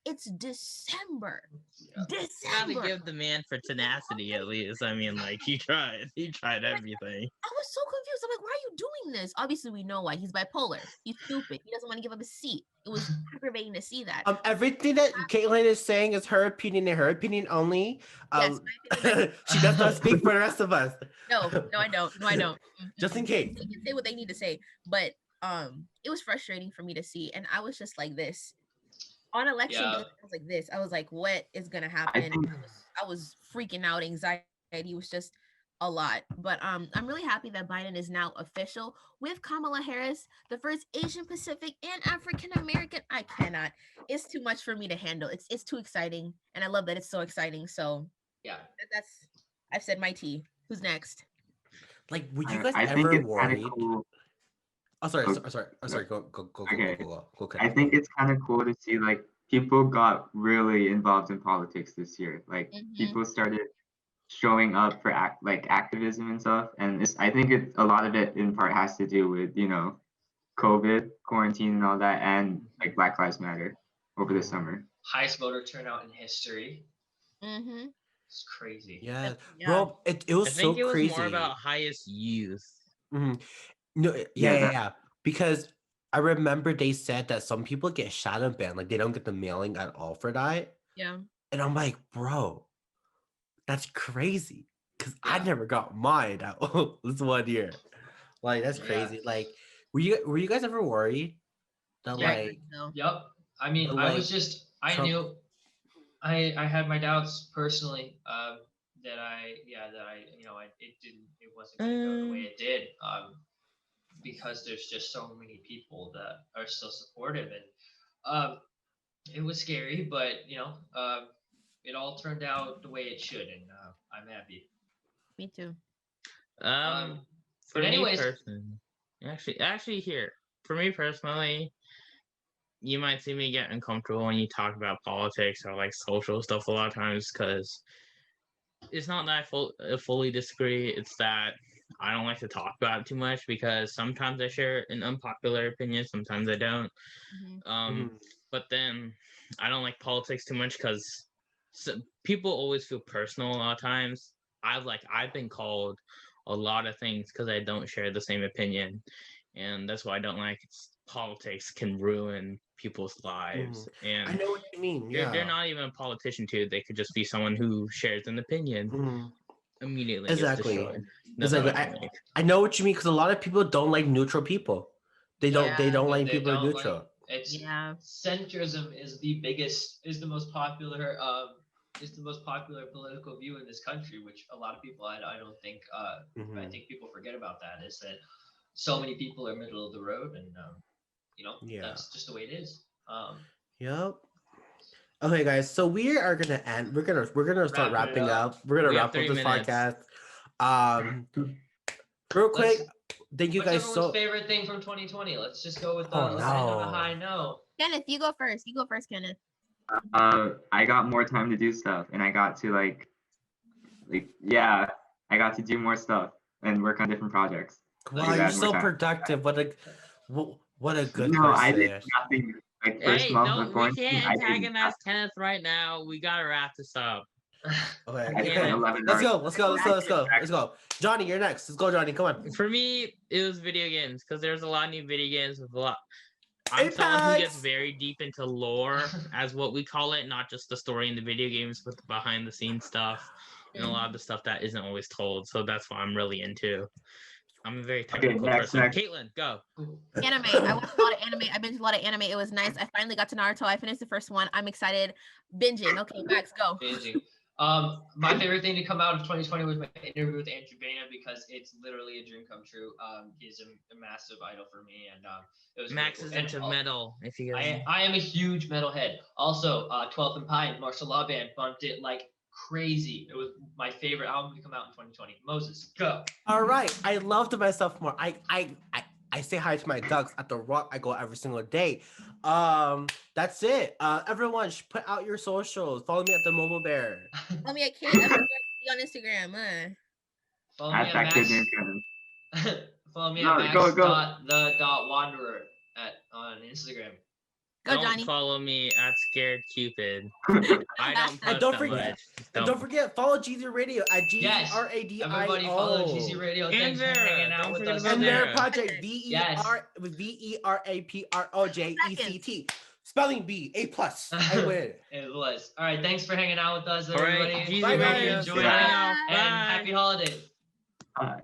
it's December. Gotta give the man for tenacity at least. I mean, like he tried everything. I was so confused. I'm like, why are you doing this? Obviously, we know why. He's bipolar. He's stupid. He doesn't want to give up his seat. It was aggravating to see that. Everything that Caitlin is saying is her opinion and her opinion only. Yes, she does not speak for the rest of us. No, I don't. Just in case. They can say what they need to say, but it was frustrating for me to see, and I was just like this. On election day, I was like this. I was like, what is gonna happen? I was freaking out. Anxiety was just a lot. But I'm really happy that Biden is now official with Kamala Harris, the first Asian Pacific and African American. I cannot. It's too much for me to handle. It's too exciting, and I love that it's so exciting. So I've said my tea. Who's next? Like, would you guys ever worry? Cool. Oh, sorry. Go. Okay. I think it's kind of cool to see like people got really involved in politics this year. Like people started showing up for activism and stuff, and I think a lot of it in part has to do with COVID, quarantine, and all that, and like Black Lives Matter over the summer. Highest voter turnout in history. It's crazy. Yeah. Bro, it was so crazy. I think it was more about highest youth. No, yeah. Because I remember they said that some people get shadow banned, like they don't get the mailing at all for that. Yeah. And I'm like, bro, that's crazy. Because I never got mine at this 1 year. Like, that's crazy. Like, were you guys ever worried that Yep. I mean, I was just knew I had my doubts personally that it wasn't going to go the way it did. Because there's just so many people that are still supportive, and it was scary, but it all turned out the way it should, and I'm happy. Me too. For me personally, you might see me get uncomfortable when you talk about politics or like social stuff a lot of times, because it's not that I fully disagree. It's that I don't like to talk about it too much, because sometimes I share an unpopular opinion, sometimes I don't. But then I don't like politics too much because people always feel personal a lot of times. I've been called a lot of things because I don't share the same opinion, and that's why I don't like politics. Can ruin people's lives. And I know what you mean. They're not even a politician too. They could just be someone who shares an opinion. Immediately exactly. I know what you mean, because a lot of people don't like neutral people. They don't like people who are neutral. Centrism is the most popular is the most popular political view in this country, which a lot of people I don't think I think people forget about that, is that so many people are middle of the road, and you know, that's just the way it is. Yep. Okay, guys. So we are gonna end. We're gonna start wrapping up. We're gonna wrap up this podcast. Real quick, thank you guys What's so. everyone's favorite thing from 2020? Let's just go with let's end on a high note. Kenneth, you go first. You go first, Kenneth. I got more time to do stuff, and I got to I got to do more stuff and work on different projects. Wow, you're so productive. What a good person. I did nothing. Hey, no, we can't antagonize Kenneth right now. We gotta wrap this up. Okay. Let's go. Johnny, you're next. Let's go, Johnny. Come on. For me, it was video games because there's a lot of new video games with a lot. I'm someone who gets very deep into lore, as what we call it, not just the story in the video games, but the behind the scenes stuff and a lot of the stuff that isn't always told. So that's what I'm really into. I'm a very technical person. Caitlin, go. Anime. I watched a lot of anime. I binged a lot of anime. It was nice. I finally got to Naruto. I finished the first one. I'm excited. Binging. Okay, Max, go. Binging. My favorite thing to come out of 2020 was my interview with Andrew Baena, because it's literally a dream come true. He's a massive idol for me, and it was Max is into metal. If you guys, I am a huge metalhead. Also, 12th and Pine, Marshall-LawBand bumped it like crazy. It was my favorite album to come out in 2020. Moses, go. All right, I loved myself more. I say hi to my ducks at the Rock. I go every single day. That's it. Everyone, put out your socials. Follow me at TheMomoBear. Follow me at Kate on Instagram. Follow me at Max. Follow me at Max.the.wanderer on Instagram. Go, don't Johnny. Follow me at Scared Cupid. I don't post and don't forget. And don't forget, follow GZ Radio at GZRADIO. Everybody follow GZ Radio. Thanks for hanging out with us. And their project VERAPROJECT. Spelling B, A+. I win. It was. All right, thanks for hanging out with us, All everybody. right, GZ Radio. Enjoy it. And happy holidays. Bye.